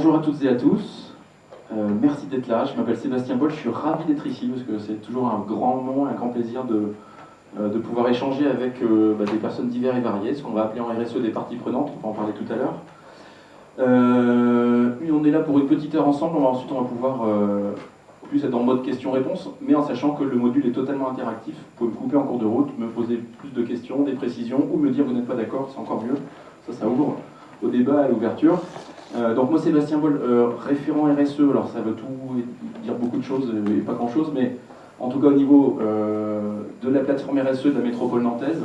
Bonjour à toutes et à tous, merci d'être là, je m'appelle Sébastien Boll, je suis ravi d'être ici parce que c'est toujours un grand moment, un grand plaisir de pouvoir échanger avec des personnes diverses et variées, ce qu'on va appeler en RSE des parties prenantes, on va en parler tout à l'heure. On est là pour une petite heure ensemble, ensuite on va pouvoir plus être en mode questions-réponses, mais en sachant que le module est totalement interactif, vous pouvez me couper en cours de route, me poser plus de questions, des précisions, ou me dire vous n'êtes pas d'accord, c'est encore mieux, ça ouvre au débat et à l'ouverture. Donc moi Sébastien Boll, référent RSE, alors ça veut tout dire beaucoup de choses et pas grand chose, mais en tout cas au niveau de la plateforme RSE de la métropole nantaise,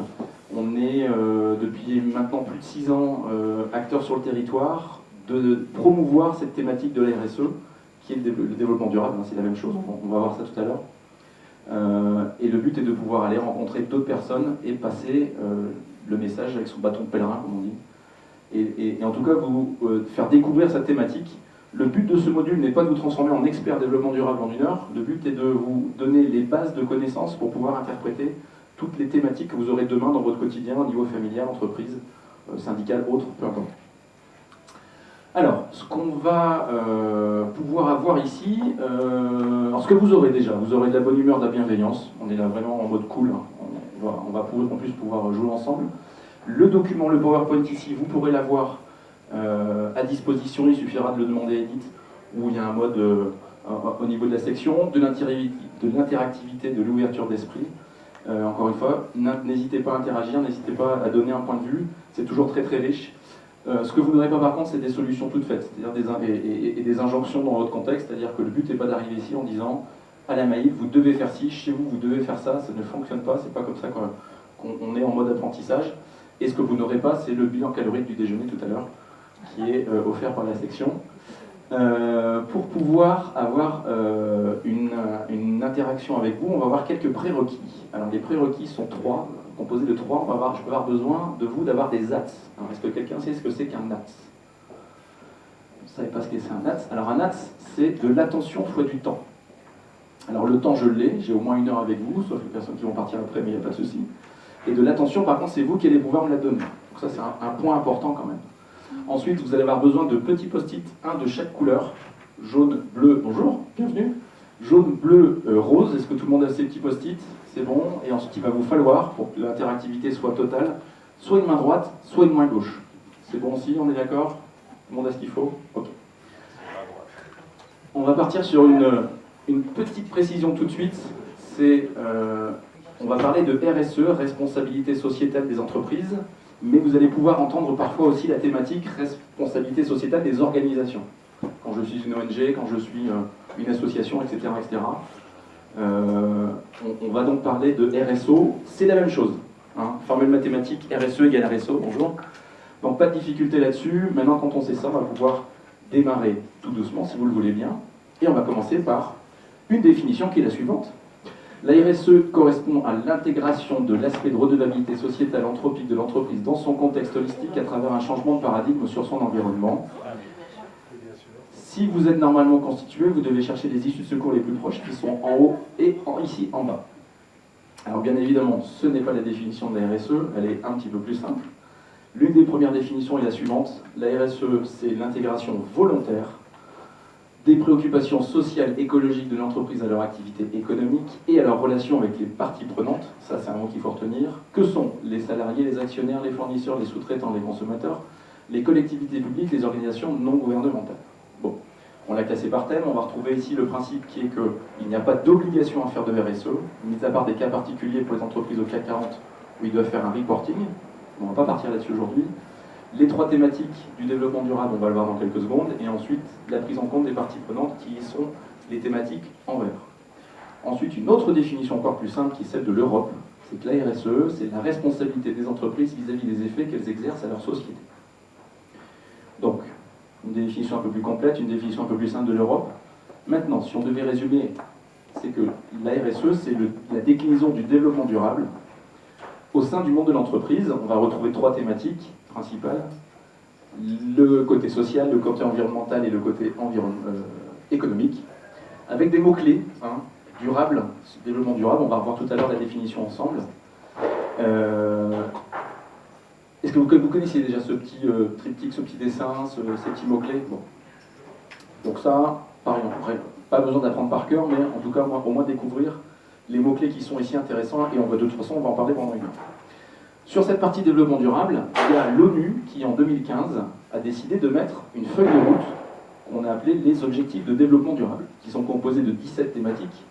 on est depuis maintenant plus de 6 ans acteur sur le territoire de promouvoir cette thématique de la RSE qui est le développement durable, c'est la même chose, on va voir ça tout à l'heure. Et le but est de pouvoir aller rencontrer d'autres personnes et passer le message avec son bâton de pèlerin, comme on dit. Et en tout cas, vous faire découvrir cette thématique. Le but de ce module n'est pas de vous transformer en expert développement durable en 1 heure. Le but est de vous donner les bases de connaissances pour pouvoir interpréter toutes les thématiques que vous aurez demain dans votre quotidien au niveau familial, entreprise, syndical, autre, peu importe. Alors, ce qu'on va pouvoir avoir ici, alors ce que vous aurez déjà, vous aurez de la bonne humeur, de la bienveillance. On est là vraiment en mode cool, hein. On va en plus pouvoir jouer ensemble. Le document, le PowerPoint ici, vous pourrez l'avoir à disposition, il suffira de le demander à Edith, où il y a un mode au niveau de la section, de l'interactivité, de l'ouverture d'esprit. Encore une fois, n'hésitez pas à interagir, n'hésitez pas à donner un point de vue, c'est toujours très très riche. Ce que vous n'aurez pas par contre, c'est des solutions toutes faites, c'est-à-dire des injonctions dans votre contexte, c'est-à-dire que le but n'est pas d'arriver ici en disant à la Maïf, vous devez faire ci, chez vous, vous devez faire ça ne fonctionne pas, c'est pas comme ça qu'on est en mode apprentissage. Et ce que vous n'aurez pas, c'est le bilan calorique du déjeuner tout à l'heure, qui est offert par la section. Pour pouvoir avoir une interaction avec vous, on va voir quelques prérequis. Alors les prérequis sont 3, composés de 3. Je peux avoir besoin de vous d'avoir des ATS. Est-ce que quelqu'un sait ce que c'est qu'un ATS? Vous ne savez pas ce que c'est un ATS? Alors un ATS, c'est de l'attention fois du temps. Alors le temps, je l'ai, j'ai au moins 1 heure avec vous, sauf les personnes qui vont partir après, mais il n'y a pas de souci. Et de l'attention, par contre, c'est vous qui allez pouvoir me la donner. Donc ça, c'est un point important quand même. Ensuite, vous allez avoir besoin de petits post-it, un de chaque couleur. Jaune, bleu, bonjour, bienvenue. Jaune, bleu, rose. Est-ce que tout le monde a ces petits post-it? C'est bon. Et ensuite, il va vous falloir, pour que l'interactivité soit totale, soit une main droite, soit une main gauche. C'est bon aussi, on est d'accord? Tout le monde a ce qu'il faut? Ok. On va partir sur une petite précision tout de suite. C'est... on va parler de RSE, responsabilité sociétale des entreprises, mais vous allez pouvoir entendre parfois aussi la thématique responsabilité sociétale des organisations. Quand je suis une ONG, quand je suis une association, etc. etc. On va donc parler de RSO, c'est la même chose. Hein. Formule mathématique, RSE égale RSO, bonjour. Donc pas de difficulté là-dessus. Maintenant, quand on sait ça, on va pouvoir démarrer tout doucement, si vous le voulez bien. Et on va commencer par une définition qui est la suivante. La RSE correspond à l'intégration de l'aspect de redevabilité sociétale anthropique de l'entreprise dans son contexte holistique à travers un changement de paradigme sur son environnement. Si vous êtes normalement constitué, vous devez chercher les issues de secours les plus proches qui sont en haut et ici en bas. Alors bien évidemment, ce n'est pas la définition de la RSE, elle est un petit peu plus simple. L'une des premières définitions est la suivante. La RSE, c'est l'intégration volontaire des préoccupations sociales, écologiques de l'entreprise à leur activité économique et à leur relation avec les parties prenantes, ça c'est un mot qu'il faut retenir, que sont les salariés, les actionnaires, les fournisseurs, les sous-traitants, les consommateurs, les collectivités publiques, les organisations non gouvernementales. Bon, on l'a classé par thème, on va retrouver ici le principe qui est qu'il n'y a pas d'obligation à faire de RSE, mis à part des cas particuliers pour les entreprises au CAC 40 où ils doivent faire un reporting, on ne va pas partir là-dessus aujourd'hui. Les 3 thématiques du développement durable, on va le voir dans quelques secondes, et ensuite la prise en compte des parties prenantes qui sont les thématiques en vert. Ensuite, une autre définition encore plus simple qui est celle de l'Europe, c'est que la RSE, c'est la responsabilité des entreprises vis-à-vis des effets qu'elles exercent à leur société. Donc, une définition un peu plus complète, une définition un peu plus simple de l'Europe. Maintenant, si on devait résumer, c'est que la RSE, c'est la déclinaison du développement durable. Au sein du monde de l'entreprise, on va retrouver 3 thématiques principales. Le côté social, le côté environnemental et le côté économique, avec des mots-clés, hein, durable, développement durable, on va revoir tout à l'heure la définition ensemble. Est-ce que vous connaissiez déjà ce petit triptyque, ce petit dessin, ces petits mots-clés? Bon. Donc ça, pareil, pas besoin d'apprendre par cœur, mais en tout cas, au moins découvrir les mots-clés qui sont ici intéressants, et de toute façon, on va en parler pendant une heure. Sur cette partie développement durable, il y a l'ONU qui, en 2015, a décidé de mettre une feuille de route qu'on a appelée les objectifs de développement durable, qui sont composés de 17 thématiques.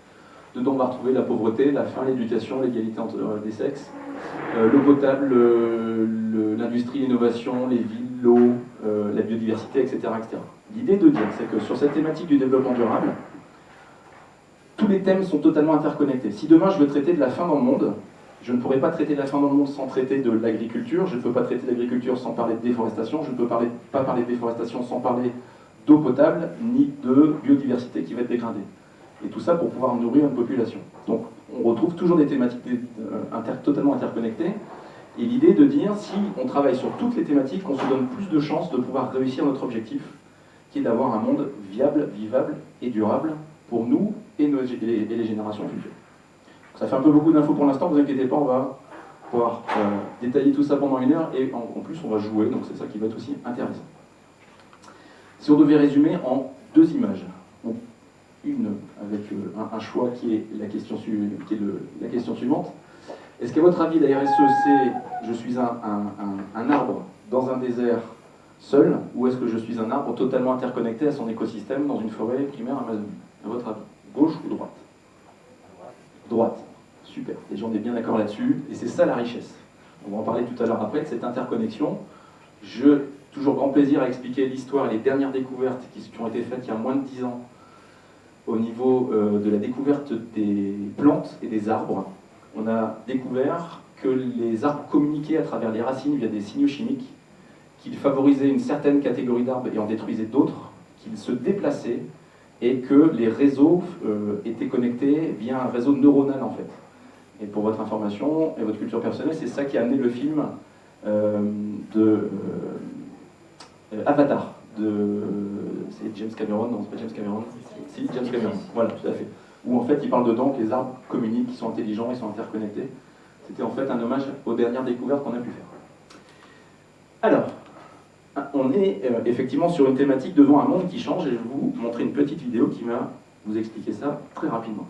Dedans, on va retrouver la pauvreté, la faim, l'éducation, l'égalité entre des sexes, l'eau potable, l'industrie, l'innovation, les villes, l'eau, la biodiversité, etc. etc. L'idée de dire, c'est que sur cette thématique du développement durable, tous les thèmes sont totalement interconnectés. Si demain je veux traiter de la faim dans le monde, je ne pourrais pas traiter de la faim dans le monde sans traiter de l'agriculture, je ne peux pas traiter de l'agriculture sans parler de déforestation, je ne peux pas parler de déforestation sans parler d'eau potable, ni de biodiversité qui va être dégradée. Et tout ça pour pouvoir nourrir une population. Donc on retrouve toujours des thématiques totalement interconnectées, et l'idée est de dire, si on travaille sur toutes les thématiques, on se donne plus de chances de pouvoir réussir notre objectif, qui est d'avoir un monde viable, vivable et durable pour nous et les générations futures. Ça fait un peu beaucoup d'infos pour l'instant, ne vous inquiétez pas, on va pouvoir détailler tout ça pendant une heure, et en plus on va jouer, donc c'est ça qui va être aussi intéressant. Si on devait résumer en 2 images, donc une avec un choix qui est la question suivante. Est-ce qu'à votre avis la RSE c'est je suis un arbre dans un désert seul, ou est-ce que je suis un arbre totalement interconnecté à son écosystème dans une forêt primaire amazonienne? À votre avis, gauche ou droite? Droite. Super. Et j'en ai bien d'accord là-dessus. Et c'est ça la richesse. On va en parler tout à l'heure après, de cette interconnexion. Toujours grand plaisir à expliquer l'histoire et les dernières découvertes qui ont été faites il y a moins de 10 ans au niveau de la découverte des plantes et des arbres. On a découvert que les arbres communiquaient à travers les racines via des signaux chimiques, qu'ils favorisaient une certaine catégorie d'arbres et en détruisaient d'autres, qu'ils se déplaçaient, et que les réseaux étaient connectés via un réseau neuronal en fait. Et pour votre information et votre culture personnelle, c'est ça qui a amené le film Avatar, c'est James Cameron, non c'est pas James Cameron, si James Cameron, voilà tout à fait. Où en fait il parle dedans que les arbres communiquent, ils sont intelligents, ils sont interconnectés. C'était en fait un hommage aux dernières découvertes qu'on a pu faire. Alors, on est effectivement sur une thématique devant un monde qui change, et je vais vous montrer une petite vidéo qui va vous expliquer ça très rapidement.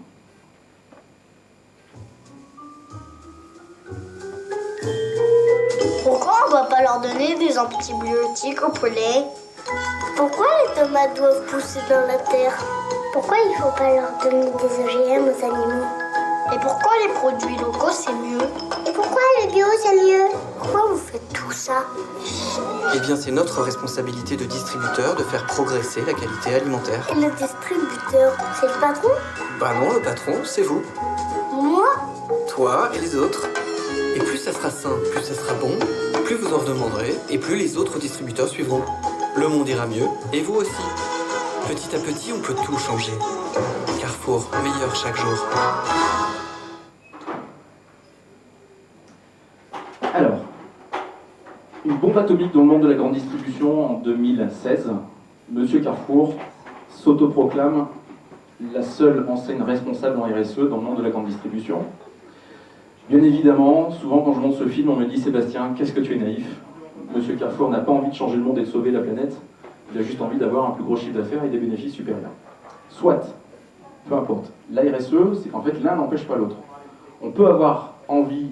Pourquoi on ne doit pas leur donner des antibiotiques au poulet? Pourquoi les tomates doivent pousser dans la terre? Pourquoi il ne faut pas leur donner des OGM aux animaux? Et pourquoi les produits locaux c'est mieux? Et pourquoi le bio c'est mieux? Pourquoi vous faites tout ça? Eh bien, c'est notre responsabilité de distributeur de faire progresser la qualité alimentaire. Et le distributeur, c'est le patron? Bah non, le patron, c'est vous. Moi? Toi et les autres. Et plus ça sera sain, plus ça sera bon, plus vous en demanderez, et plus les autres distributeurs suivront. Le monde ira mieux, et vous aussi. Petit à petit, on peut tout changer. Carrefour, meilleur chaque jour. Alors, une bombe atomique dans le monde de la grande distribution en 2016. Monsieur Carrefour s'autoproclame la seule enseigne responsable en RSE dans le monde de la grande distribution. Bien évidemment, souvent quand je monte ce film, on me dit « Sébastien, qu'est-ce que tu es naïf ?» Monsieur Carrefour n'a pas envie de changer le monde et de sauver la planète, il a juste envie d'avoir un plus gros chiffre d'affaires et des bénéfices supérieurs. Soit, peu importe. La RSE, c'est qu'en fait l'un n'empêche pas l'autre. On peut avoir envie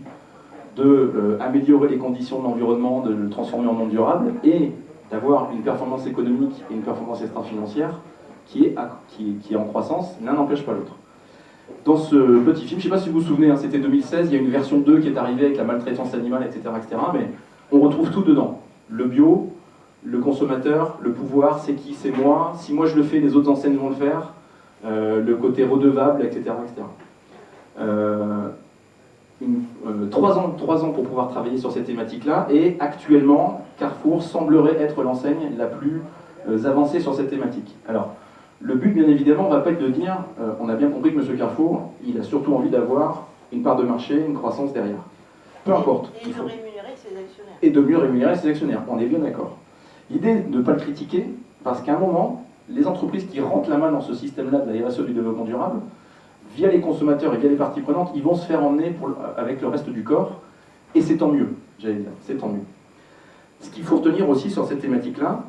d'améliorer les conditions de l'environnement, de le transformer en monde durable, et d'avoir une performance économique et une performance extra-financière qui est en croissance, l'un n'empêche pas l'autre. Dans ce petit film, je ne sais pas si vous vous souvenez, hein, c'était 2016, il y a une version 2 qui est arrivée avec la maltraitance animale, etc., mais on retrouve tout dedans. Le bio, le consommateur, le pouvoir, c'est qui, c'est moi, si moi je le fais, les autres enseignes vont le faire, le côté redevable, etc., etc. 3 ans pour pouvoir travailler sur cette thématique-là, et actuellement, Carrefour semblerait être l'enseigne la plus avancée sur cette thématique. Alors, le but, bien évidemment, ne va pas être de dire, on a bien compris que M. Carrefour, il a surtout envie d'avoir une part de marché, une croissance derrière. Peu importe. Et de rémunérer ses actionnaires. Et de mieux rémunérer ses actionnaires, on est bien d'accord. L'idée de ne pas le critiquer, parce qu'à un moment, les entreprises qui rentrent la main dans ce système-là de la RSE du développement durable, via les consommateurs et via les parties prenantes, ils vont se faire emmener avec le reste du corps, et c'est tant mieux, j'allais dire, c'est tant mieux. Ce qu'il faut retenir aussi sur cette thématique-là,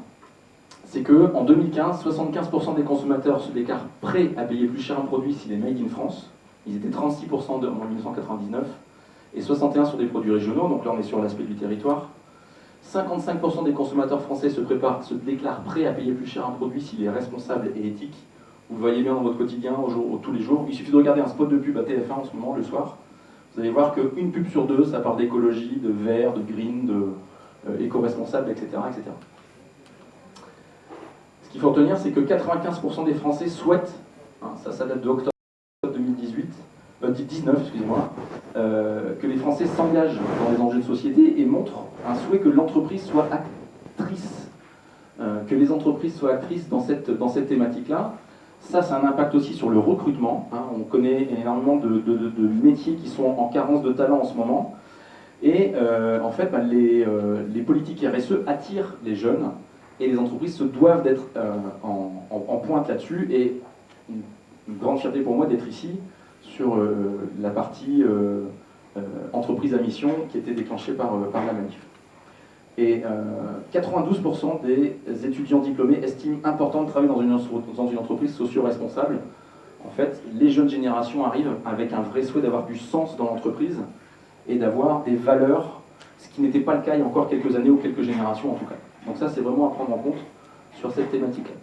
c'est qu'en 2015, 75% des consommateurs se déclarent prêts à payer plus cher un produit s'il est made in France. Ils étaient 36% en 1999 et 61% sur des produits régionaux, donc là on est sur l'aspect du territoire. 55% des consommateurs français se déclarent prêts à payer plus cher un produit s'il est responsable et éthique. Vous le voyez bien dans votre quotidien, tous les jours. Il suffit de regarder un spot de pub à TF1 en ce moment, le soir. Vous allez voir qu'une pub sur deux, ça parle d'écologie, de vert, de green, de éco-responsable, etc., etc. Ce qu'il faut retenir, c'est que 95% des Français souhaitent, ça date de octobre 2019, excusez-moi, que les Français s'engagent dans les enjeux de société et montrent un souhait que l'entreprise soit actrice, que les entreprises soient actrices dans cette thématique-là. Ça a un impact aussi sur le recrutement. On connaît énormément de métiers qui sont en carence de talent en ce moment. Et en fait, les politiques RSE attirent les jeunes et les entreprises se doivent d'être en pointe là-dessus. Et une grande fierté pour moi d'être ici sur la partie entreprise à mission qui était déclenchée par la manif. Et 92% des étudiants diplômés estiment important de travailler dans une entreprise socio-responsable. En fait, les jeunes générations arrivent avec un vrai souhait d'avoir du sens dans l'entreprise et d'avoir des valeurs, ce qui n'était pas le cas il y a encore quelques années ou quelques générations en tout cas. Donc ça, c'est vraiment à prendre en compte sur cette thématique-là.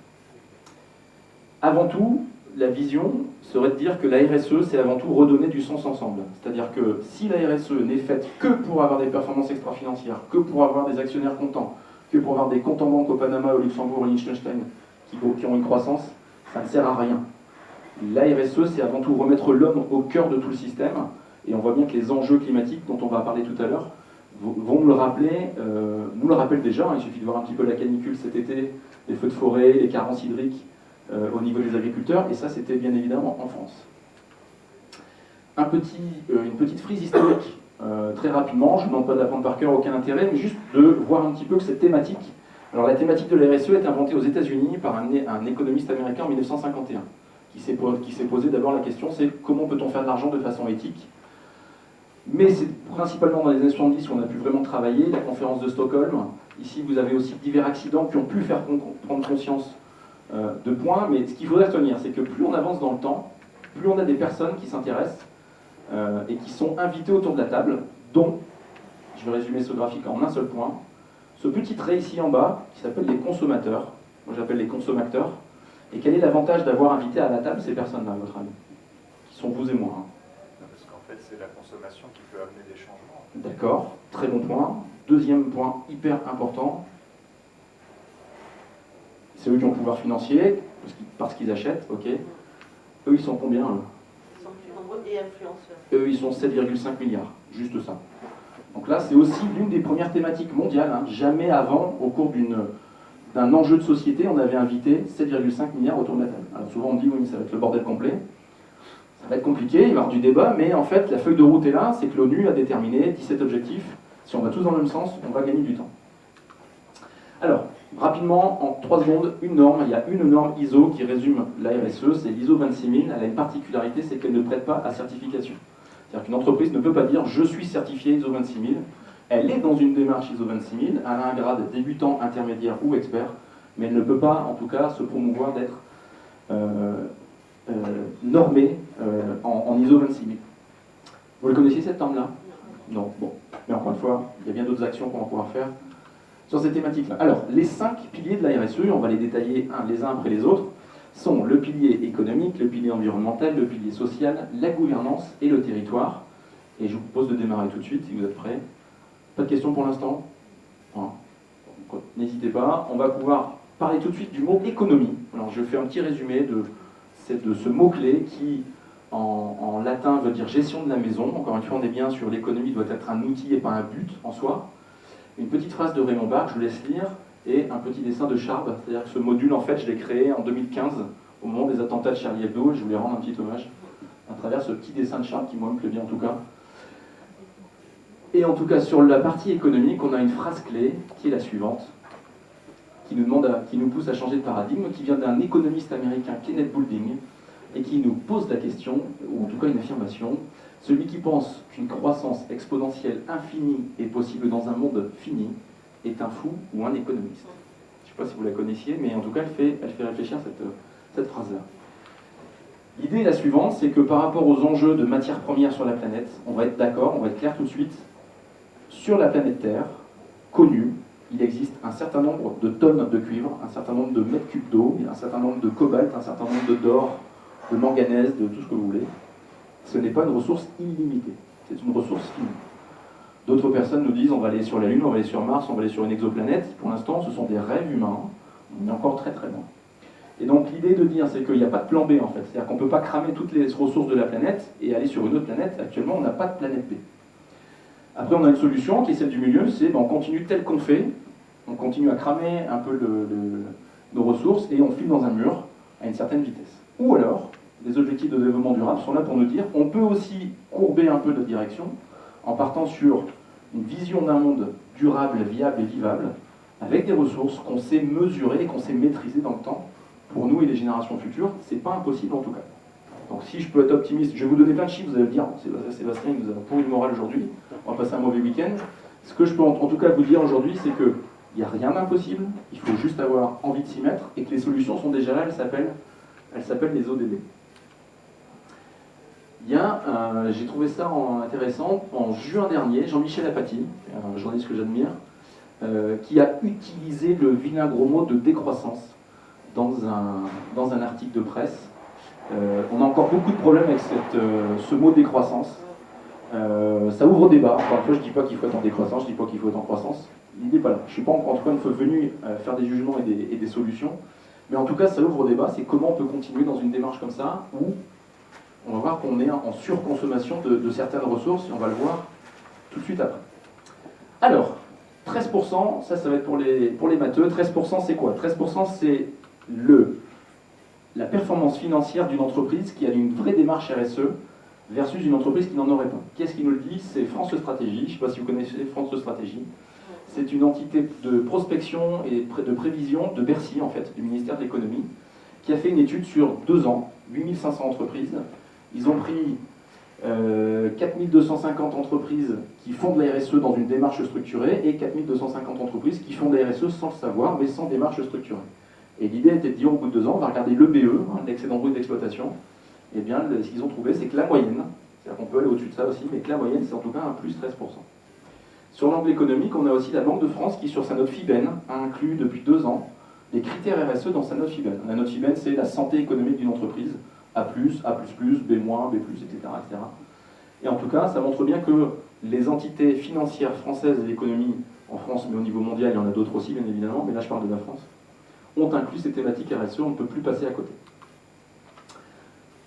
Avant tout, la vision serait de dire que la RSE, c'est avant tout redonner du sens ensemble. C'est-à-dire que si la RSE n'est faite que pour avoir des performances extra-financières, que pour avoir des actionnaires contents, que pour avoir des comptes en banque au Panama, au Luxembourg, au Liechtenstein, qui ont une croissance, ça ne sert à rien. La RSE, c'est avant tout remettre l'homme au cœur de tout le système, et on voit bien que les enjeux climatiques, dont on va parler tout à l'heure, vont nous le rappeler, nous le rappellent déjà, il suffit de voir un petit peu la canicule cet été, les feux de forêt, les carences hydriques, au niveau des agriculteurs, et ça c'était bien évidemment en France. Une petite frise historique, très rapidement, je ne vous demande pas de l'apprendre par cœur, aucun intérêt, mais juste de voir un petit peu que cette thématique, alors la thématique de la RSE est inventée aux États-Unis par un économiste américain en 1951, qui s'est posé d'abord la question, c'est comment peut-on faire de l'argent de façon éthique. Mais c'est principalement dans les années 70 où on a pu vraiment travailler, la conférence de Stockholm, ici vous avez aussi divers accidents qui ont pu faire prendre conscience de points, mais ce qu'il faudrait retenir, c'est que plus on avance dans le temps, plus on a des personnes qui s'intéressent et qui sont invitées autour de la table, dont, je vais résumer ce graphique en un seul point, ce petit trait ici en bas, qui s'appelle les consommateurs, moi j'appelle les consommateurs, et quel est l'avantage d'avoir invité à la table ces personnes-là, à votre avis, qui sont vous et moi. Parce qu'en fait, c'est la consommation qui peut amener des changements. D'accord, très bon point. Deuxième point hyper important, c'est eux qui ont le pouvoir financier, parce qu'ils achètent, ok. Eux, ils sont combien eux ? Ils sont plus nombreux et influenceurs. Eux, ils sont 7,5 milliards, juste ça. Donc là, c'est aussi l'une des premières thématiques mondiales. Jamais avant, au cours d'un enjeu de société, on avait invité 7,5 milliards autour de la table. Alors souvent, on dit, oui, ça va être le bordel complet. Ça va être compliqué, il va y avoir du débat, mais en fait, la feuille de route est là, c'est que l'ONU a déterminé 17 objectifs. Si on va tous dans le même sens, on va gagner du temps. Alors, rapidement, en 3 secondes, il y a une norme ISO qui résume la RSE, c'est l'ISO 26000. Elle a une particularité, c'est qu'elle ne prête pas à certification. C'est-à-dire qu'une entreprise ne peut pas dire « je suis certifié ISO 26000 ». Elle est dans une démarche ISO 26000, elle a un grade débutant, intermédiaire ou expert, mais elle ne peut pas, en tout cas, se promouvoir d'être normée en ISO 26000. Vous le connaissiez cette norme-là ? Non. Bon. Mais encore une fois, il y a bien d'autres actions qu'on va pouvoir faire sur cette thématique-là. Alors, les 5 piliers de la RSE, on va les détailler les uns après les autres, sont le pilier économique, le pilier environnemental, le pilier social, la gouvernance et le territoire. Et je vous propose de démarrer tout de suite, si vous êtes prêts. Pas de questions pour l'instant ? N'hésitez pas. On va pouvoir parler tout de suite du mot économie. Alors, je fais un petit résumé de ce mot-clé qui, en latin, veut dire gestion de la maison. Encore une fois, on est bien sur l'économie doit être un outil et pas un but en soi. Une petite phrase de Raymond Barre, je vous laisse lire, et un petit dessin de Charb. C'est-à-dire que ce module, en fait, je l'ai créé en 2015, au moment des attentats de Charlie Hebdo, et je voulais rendre un petit hommage à travers ce petit dessin de Charb, qui moi me plaît bien en tout cas. Et en tout cas, sur la partie économique, on a une phrase clé, qui est la suivante, qui nous pousse à changer de paradigme, qui vient d'un économiste américain, Kenneth Boulding, et qui nous pose la question, ou en tout cas une affirmation: celui qui pense qu'une croissance exponentielle infinie est possible dans un monde fini est un fou ou un économiste. Je ne sais sais pas si vous la connaissiez, mais en tout cas, elle fait réfléchir cette phrase-là. L'idée est la suivante, c'est que par rapport aux enjeux de matières premières sur la planète, on va être d'accord, on va être clair tout de suite, sur la planète Terre, connue, il existe un certain nombre de tonnes de cuivre, un certain nombre de mètres cubes d'eau, un certain nombre de cobalt, un certain nombre d'or, de manganèse, de tout ce que vous voulez. Ce n'est pas une ressource illimitée, c'est une ressource finie. D'autres personnes nous disent on va aller sur la Lune, on va aller sur Mars, on va aller sur une exoplanète. Pour l'instant, ce sont des rêves humains, on est encore très très loin. Et donc l'idée de dire, c'est qu'il n'y a pas de plan B en fait. C'est-à-dire qu'on ne peut pas cramer toutes les ressources de la planète et aller sur une autre planète. Actuellement, on n'a pas de planète B. Après, on a une solution qui est celle du milieu, c'est on continue tel qu'on fait, on continue à cramer un peu nos ressources et on file dans un mur à une certaine vitesse. Ou alors, les objectifs de développement durable sont là pour nous dire on peut aussi courber un peu notre direction en partant sur une vision d'un monde durable, viable et vivable, avec des ressources qu'on sait mesurer et qu'on sait maîtriser dans le temps. Pour nous et les générations futures, c'est pas impossible en tout cas. Donc si je peux être optimiste, je vais vous donner plein de chiffres, vous allez me dire, Sébastien, il nous a pourri le moral aujourd'hui, on va passer un mauvais week-end. Ce que je peux en tout cas vous dire aujourd'hui, c'est qu'il n'y a rien d'impossible, il faut juste avoir envie de s'y mettre, et que les solutions sont déjà là, elles s'appellent les ODD. Il y a, j'ai trouvé ça intéressant, en juin dernier, Jean-Michel Apathy, un journaliste que j'admire, qui a utilisé le vilain gros mot de décroissance dans un article de presse. On a encore beaucoup de problèmes avec ce mot décroissance. Ça ouvre au débat. Encore une fois, je ne dis pas qu'il faut être en décroissance, je ne dis pas qu'il faut être en croissance. L'idée n'est pas là. Je ne suis pas en tout cas venu faire des jugements et des solutions. Mais en tout cas, ça ouvre au débat. C'est comment on peut continuer dans une démarche comme ça où on va voir qu'on est en surconsommation de certaines ressources et on va le voir tout de suite après. Alors, 13%, ça va être pour les matheux. 13%, c'est quoi? 13%, c'est la performance financière d'une entreprise qui a une vraie démarche RSE versus une entreprise qui n'en aurait pas. Qu'est-ce qui nous le dit? C'est France Stratégie. Je ne sais pas si vous connaissez France Stratégie. C'est une entité de prospection et de prévision de Bercy, en fait, du ministère de l'économie, qui a fait une étude sur 2 ans, 8500 entreprises. Ils ont pris 4250 entreprises qui font de la RSE dans une démarche structurée et 4250 entreprises qui font de la RSE sans le savoir, mais sans démarche structurée. Et l'idée était de dire au bout de 2 ans, on va regarder l'EBE, l'excédent brut d'exploitation. Et bien, ce qu'ils ont trouvé, c'est que la moyenne, c'est-à-dire qu'on peut aller au-dessus de ça aussi, mais que la moyenne, c'est en tout cas un plus 13%. Sur l'angle économique, on a aussi la Banque de France qui, sur sa note FIBEN, a inclus depuis 2 ans les critères RSE dans sa note FIBEN. La note FIBEN, c'est la santé économique d'une entreprise, A+, A++, B-, B+, etc., etc. Et en tout cas, ça montre bien que les entités financières françaises et l'économie en France, mais au niveau mondial, il y en a d'autres aussi, bien évidemment, mais là, je parle de la France, ont inclus ces thématiques RSE, on ne peut plus passer à côté.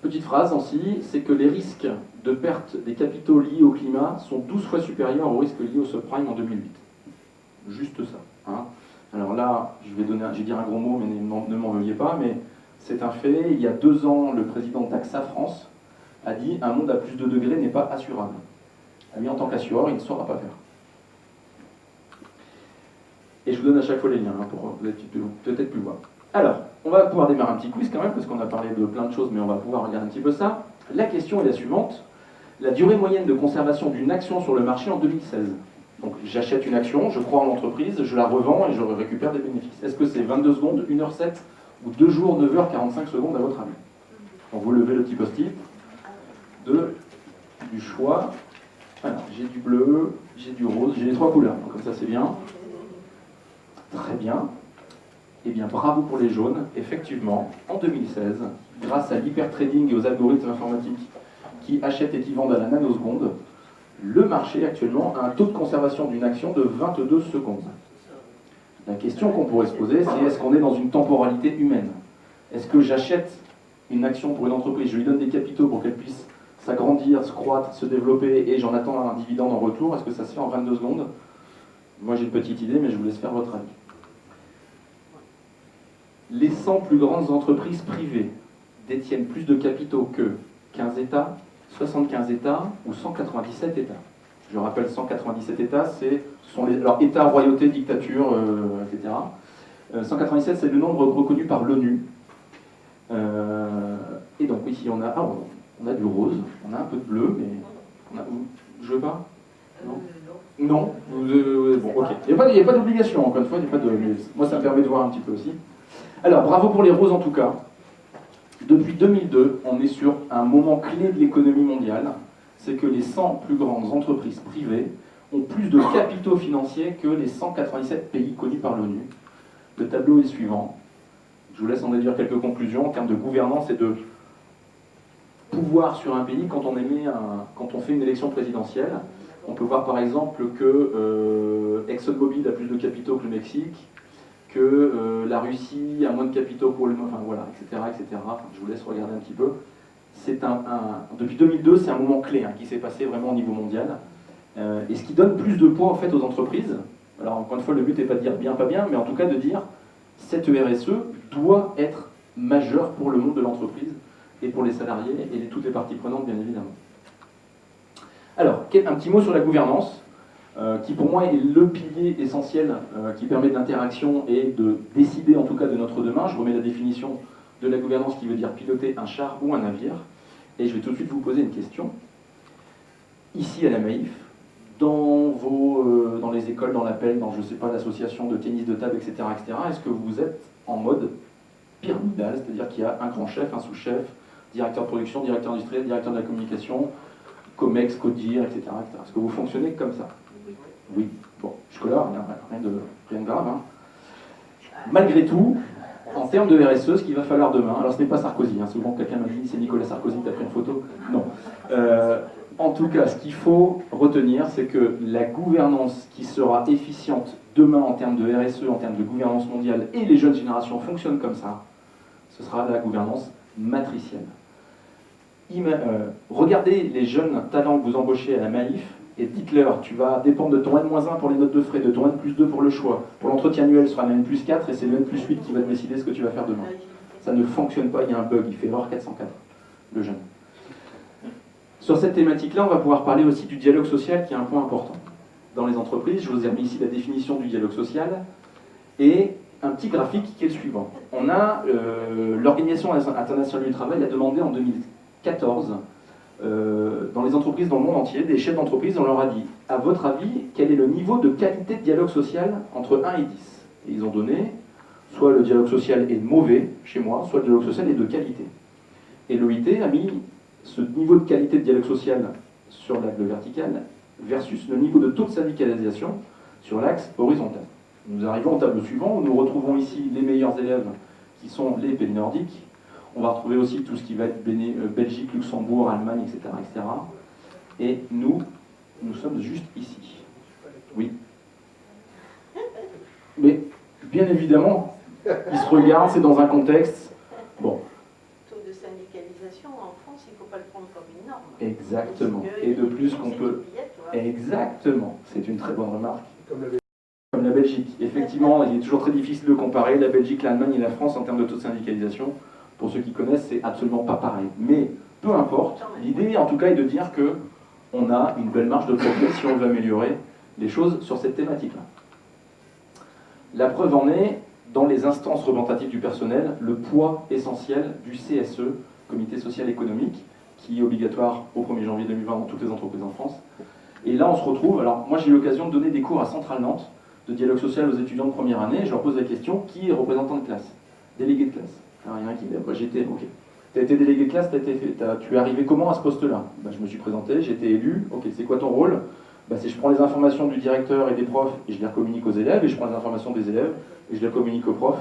Petite phrase aussi, c'est que les risques de perte des capitaux liés au climat sont 12 fois supérieurs aux risques liés au subprime en 2008. Juste ça. Hein. Alors là, je vais dire un gros mot, mais ne m'en veuillez pas, mais c'est un fait. Il y a 2 ans, le président d'AXA France a dit « Un monde à plus de degrés n'est pas assurable ». Lui, en tant qu'assureur, il ne saura pas faire. Et je vous donne à chaque fois les liens, hein, pour peut-être plus voir. Alors, on va pouvoir démarrer un petit quiz quand même, parce qu'on a parlé de plein de choses, mais on va pouvoir regarder un petit peu ça. La question est la suivante. La durée moyenne de conservation d'une action sur le marché en 2016. Donc, j'achète une action, je crois en l'entreprise, je la revends et je récupère des bénéfices. Est-ce que c'est 22 secondes, 1h07 ou 2 jours, 9h45 secondes à votre avis? Donc, vous levez le petit post-it du choix. Alors, j'ai du bleu, j'ai du rose, j'ai les 3 couleurs, donc comme ça c'est bien. Très bien. Eh bien, bravo pour les jaunes. Effectivement, en 2016, grâce à l'hypertrading et aux algorithmes informatiques qui achètent et qui vendent à la nanoseconde, le marché actuellement a un taux de conservation d'une action de 22 secondes. La question qu'on pourrait se poser, c'est est-ce qu'on est dans une temporalité humaine? Est-ce que j'achète une action pour une entreprise, je lui donne des capitaux pour qu'elle puisse s'agrandir, se croître, se développer, et j'en attends un dividende en retour? Est-ce que ça se fait en 22 secondes? Moi j'ai une petite idée, mais je vous laisse faire votre avis. Les 100 plus grandes entreprises privées détiennent plus de capitaux que 15 États, 75 États ou 197 États. Je rappelle, 197 États, ce sont alors États, royautés, dictatures, etc. 197, c'est le nombre reconnu par l'ONU. Et donc ici, on a du rose, on a un peu de bleu, mais je veux pas. Non. Bon, ok. Il n'y a pas d'obligation, encore une fois, moi ça me permet de voir un petit peu aussi. Alors, bravo pour les roses en tout cas. Depuis 2002, on est sur un moment clé de l'économie mondiale. C'est que les 100 plus grandes entreprises privées ont plus de capitaux financiers que les 197 pays connus par l'ONU. Le tableau est suivant. Je vous laisse en déduire quelques conclusions en termes de gouvernance et de pouvoir sur un pays quand on fait une élection présidentielle. On peut voir par exemple que ExxonMobil a plus de capitaux que le Mexique, que la Russie a moins de capitaux pour le... Enfin voilà, etc. etc. Enfin, je vous laisse regarder un petit peu. Depuis 2002, c'est un moment clé qui s'est passé vraiment au niveau mondial. Et ce qui donne plus de poids en fait aux entreprises. Alors encore une fois, le but n'est pas de dire bien, pas bien, mais en tout cas de dire cette RSE doit être majeure pour le monde de l'entreprise et pour les salariés et toutes les parties prenantes bien évidemment. Alors, un petit mot sur la gouvernance, qui pour moi est le pilier essentiel qui permet de l'interaction et de décider en tout cas de notre demain. Je remets la définition de la gouvernance qui veut dire piloter un char ou un navire. Et je vais tout de suite vous poser une question. Ici à la Maïf, dans les écoles, dans l'appel, dans je sais pas, l'association de tennis de table, etc., est-ce que vous êtes en mode pyramidal, c'est-à-dire qu'il y a un grand chef, un sous-chef, directeur de production, directeur industriel, directeur de la communication, COMEX, CODIR, etc. Est-ce que vous fonctionnez comme ça? Oui. Bon, jusque-là, rien de grave. Malgré tout, en termes de RSE, ce qu'il va falloir demain, alors ce n'est pas Sarkozy, souvent quelqu'un m'a dit c'est Nicolas Sarkozy, t'as pris une photo. Non. En tout cas, ce qu'il faut retenir, c'est que la gouvernance qui sera efficiente demain en termes de RSE, en termes de gouvernance mondiale, et les jeunes générations fonctionnent comme ça, ce sera la gouvernance matricielle. Regardez les jeunes talents que vous embauchez à la Maïf, et dites-leur, tu vas dépendre de ton N-1 pour les notes de frais, de ton N+2 pour le choix. Pour l'entretien annuel, ce sera un N+4, et c'est le N+8 qui va te décider ce que tu vas faire demain. Ça ne fonctionne pas, il y a un bug, il fait erreur 404, le jeune. Sur cette thématique-là, on va pouvoir parler aussi du dialogue social, qui est un point important. Dans les entreprises, je vous ai remis ici la définition du dialogue social, et un petit graphique qui est le suivant. On a l'Organisation internationale du travail a demandé en 2014, dans les entreprises dans le monde entier, des chefs d'entreprise, on leur a dit, à votre avis, quel est le niveau de qualité de dialogue social entre 1 et 10? Et ils ont donné, soit le dialogue social est mauvais chez moi, soit le dialogue social est de qualité. Et l'OIT a mis ce niveau de qualité de dialogue social sur l'axe vertical versus le niveau de taux de syndicalisation sur l'axe horizontal. Nous arrivons au tableau suivant où nous retrouvons ici les meilleurs élèves qui sont les pays nordiques. On va retrouver aussi tout ce qui va être Belgique, Luxembourg, Allemagne, etc. etc. Et nous sommes juste ici. Oui. Mais bien évidemment, ils se regardent, c'est dans un contexte. Bon. Le taux de syndicalisation en France, il ne faut pas le prendre comme une norme. Exactement. Et de plus qu'on peut... Exactement. C'est une très bonne remarque. Comme la Belgique. Effectivement, il est toujours très difficile de comparer la Belgique, l'Allemagne et la France en termes de taux de syndicalisation. Pour ceux qui connaissent, c'est absolument pas pareil. Mais peu importe, l'idée en tout cas est de dire qu'on a une belle marge de progrès si on veut améliorer les choses sur cette thématique-là. La preuve en est, dans les instances représentatives du personnel, le poids essentiel du CSE, Comité social économique, qui est obligatoire au 1er janvier 2020 dans toutes les entreprises en France. Et là, on se retrouve, alors moi j'ai eu l'occasion de donner des cours à Centrale Nantes, de dialogue social aux étudiants de première année, et je leur pose la question, qui est représentant de classe? Délégué de classe. Alors il y en a un qui dit, bah, j'étais, ok. Tu as été délégué de classe, tu es arrivé comment à ce poste-là? Bah, je me suis présenté, j'ai été élu, ok, c'est quoi ton rôle? Bah, je prends les informations du directeur et des profs et je les communique aux élèves, et je prends les informations des élèves et je les communique aux profs.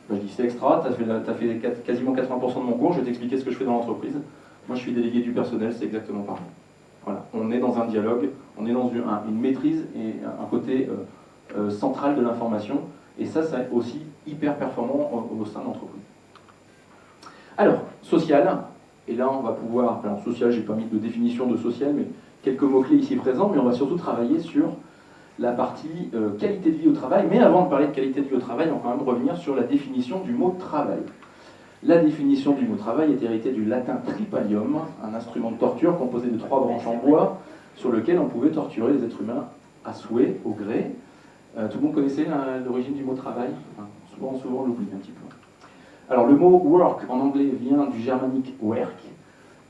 Bah, je dis c'est extra, tu as fait quasiment 80% de mon cours, je vais t'expliquer ce que je fais dans l'entreprise. Moi je suis délégué du personnel, c'est exactement pareil. Voilà, on est dans un dialogue, on est dans une maîtrise et un côté central de l'information, et ça c'est aussi hyper performant au sein de l'entreprise. Alors, social, et là on va pouvoir, alors social, j'ai pas mis de définition de social, mais quelques mots-clés ici présents, mais on va surtout travailler sur la partie qualité de vie au travail. Mais avant de parler de qualité de vie au travail, on va quand même revenir sur la définition du mot travail. La définition du mot travail est héritée du latin tripalium, un instrument de torture composé de 3 branches en bois sur lequel on pouvait torturer les êtres humains à souhait, au gré. Tout le monde connaissait l'origine du mot travail? Souvent on l'oublie un petit peu. Alors le mot work en anglais vient du germanique werk,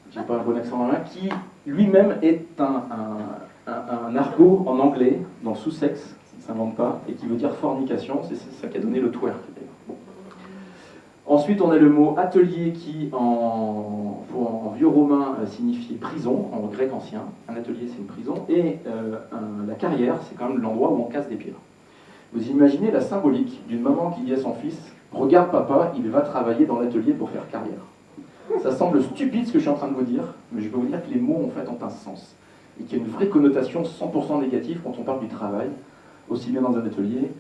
j'ai pas un bon accent en anglais, qui lui-même est un un argot en anglais, dans sous-sexe, ça ne s'invente pas, et qui veut dire fornication, c'est ça qui a donné le twerk. Bon. Ensuite, on a le mot atelier qui, en vieux romain, signifiait prison, en grec ancien. Un atelier, c'est une prison. Et la carrière, c'est quand même l'endroit où on casse des pierres. Vous imaginez la symbolique d'une maman qui dit à son fils « Regarde papa, il va travailler dans l'atelier pour faire carrière ». Ça semble stupide ce que je suis en train de vous dire, mais je peux vous dire que les mots en fait ont un sens. Et qu'il y a une vraie connotation 100% négative quand on parle du travail, aussi bien dans un atelier.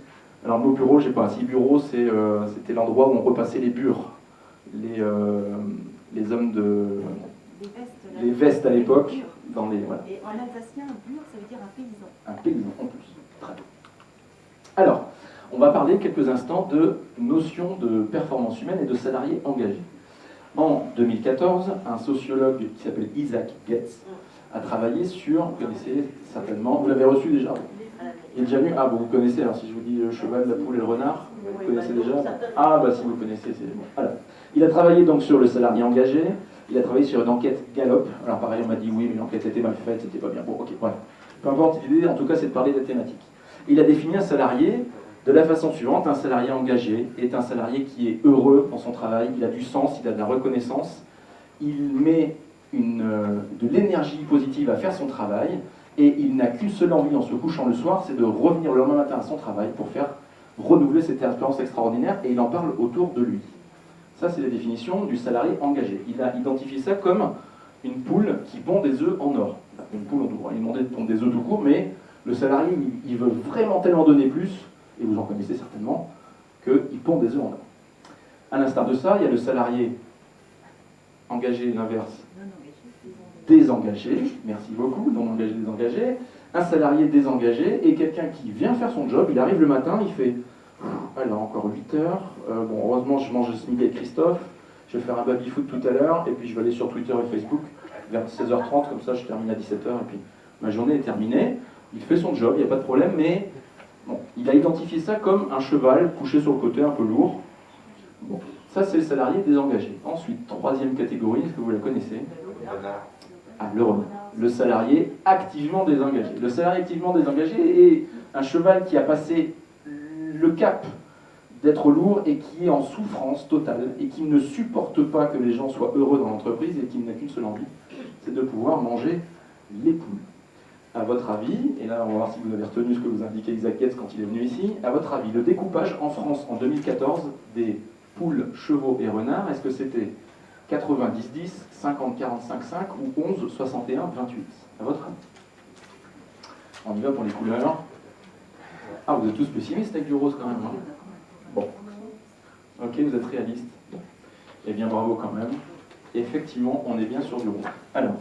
Alors le mot bureau, je sais pas, si bureau c'était l'endroit où on repassait les bures, les hommes de... Les vestes à l'époque, dans les... Voilà. Et en alsacien, bure, ça veut dire un paysan. Un paysan en plus, très bien. Alors, on va parler quelques instants de notion de performance humaine et de salariés engagés. En 2014, un sociologue qui s'appelle Isaac Getz a travaillé sur, vous connaissez certainement, vous l'avez reçu déjà? Il est déjà venu? Ah, bon, vous connaissez, alors si je vous dis le cheval, la poule et le renard, vous connaissez déjà? Ah, bah si vous connaissez, c'est bon. Alors, il a travaillé donc sur le salarié engagé, il a travaillé sur une enquête Gallup. Alors pareil, on m'a dit oui, mais l'enquête était mal faite, c'était pas bien. Bon, ok, voilà. Peu importe, l'idée en tout cas c'est de parler de la thématique. Il a défini un salarié de la façon suivante: un salarié engagé est un salarié qui est heureux dans son travail, il a du sens, il a de la reconnaissance, il met de l'énergie positive à faire son travail, et il n'a qu'une seule envie en se couchant le soir, c'est de revenir le lendemain matin à son travail pour faire renouveler cette expérience extraordinaire, et il en parle autour de lui. Ça, c'est la définition du salarié engagé. Il a identifié ça comme une poule qui pond des œufs en or. Une poule en tout court. Il demandait de pondre des œufs tout court, mais le salarié, il veut vraiment tellement donner plus, et vous en connaissez certainement, qu'il pond des œufs en or. À l'instar de ça, il y a le salarié engagé, l'inverse, désengagé. Merci beaucoup, non engagé, désengagé. Un salarié désengagé est quelqu'un qui vient faire son job, il arrive le matin, il fait « Ah là, encore 8 heures, bon, heureusement je mange ce midi avec Christophe, je vais faire un baby-foot tout à l'heure, et puis je vais aller sur Twitter et Facebook vers 16h30, comme ça je termine à 17h, et puis ma journée est terminée. » Il fait son job, il n'y a pas de problème, mais bon, il a identifié ça comme un cheval couché sur le côté, un peu lourd. Bon, ça c'est le salarié désengagé. Ensuite, troisième catégorie, est-ce que vous la connaissez? Ah, le renard. Le salarié activement désengagé. Le salarié activement désengagé est un cheval qui a passé le cap d'être lourd et qui est en souffrance totale et qui ne supporte pas que les gens soient heureux dans l'entreprise et qui n'a qu'une seule envie, c'est de pouvoir manger les poules. À votre avis, et là on va voir si vous avez retenu ce que vous indiquait Isaac Getz quand il est venu ici, à votre avis, le découpage en France en 2014 des poules, chevaux et renards, est-ce que c'était 90-10, 50-45-5 ou 11-61-28? À votre avis? On y va pour les couleurs. Ah, vous êtes tous pessimistes avec du rose quand même. Hein? Bon. Ok, vous êtes réalistes. Bon. Eh bien, bravo quand même. Effectivement, on est bien sur du rose. Alors,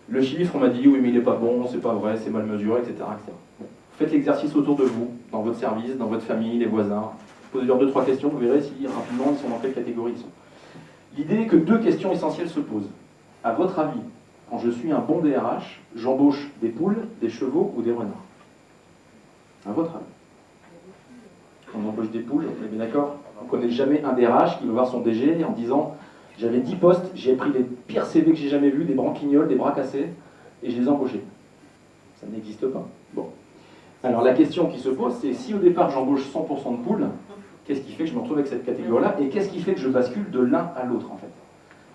le chiffre, on m'a dit oui, mais il n'est pas bon, c'est pas vrai, c'est mal mesuré, etc. etc. Bon. Faites l'exercice autour de vous, dans votre service, dans votre famille, les voisins. Posez-leur 2-3 questions, vous verrez si rapidement ils sont dans quelle catégorie ils sont. L'idée est que 2 questions essentielles se posent. À votre avis, quand je suis un bon DRH, j'embauche des poules, des chevaux ou des renards? À votre avis? On embauche des poules, on est bien d'accord? On ne connaît jamais un DRH qui va voir son DG en disant « J'avais 10 postes, j'ai pris les pires CV que j'ai jamais vus, des branquignoles, des bras cassés, et je les ai embauchés. » Ça n'existe pas. Bon. Alors la question qui se pose, c'est si au départ j'embauche 100% de poules, qu'est-ce qui fait que je me retrouve avec cette catégorie-là et qu'est-ce qui fait que je bascule de l'un à l'autre en fait?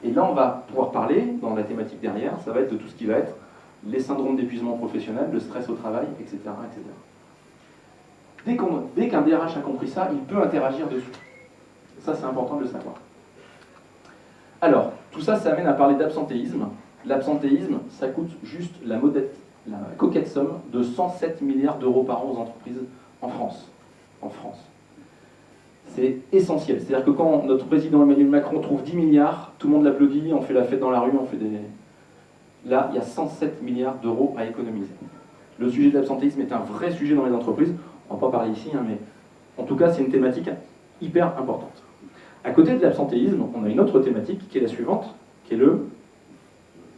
Et là on va pouvoir parler, dans la thématique derrière, ça va être de tout ce qui va être les syndromes d'épuisement professionnel, le stress au travail, etc. etc. Dès qu'un DRH a compris ça, il peut interagir dessus. Ça c'est important de le savoir. Alors, tout ça, ça amène à parler d'absentéisme. L'absentéisme, ça coûte juste la coquette somme de 107 milliards d'euros par an aux entreprises en France. En France. C'est essentiel. C'est-à-dire que quand notre président Emmanuel Macron trouve 10 milliards, tout le monde l'applaudit, on fait la fête dans la rue, on fait des... Là, il y a 107 milliards d'euros à économiser. Le sujet de l'absentéisme est un vrai sujet dans les entreprises. On ne va pas parler ici, hein, mais en tout cas, c'est une thématique hyper importante. À côté de l'absentéisme, on a une autre thématique qui est la suivante, qui est le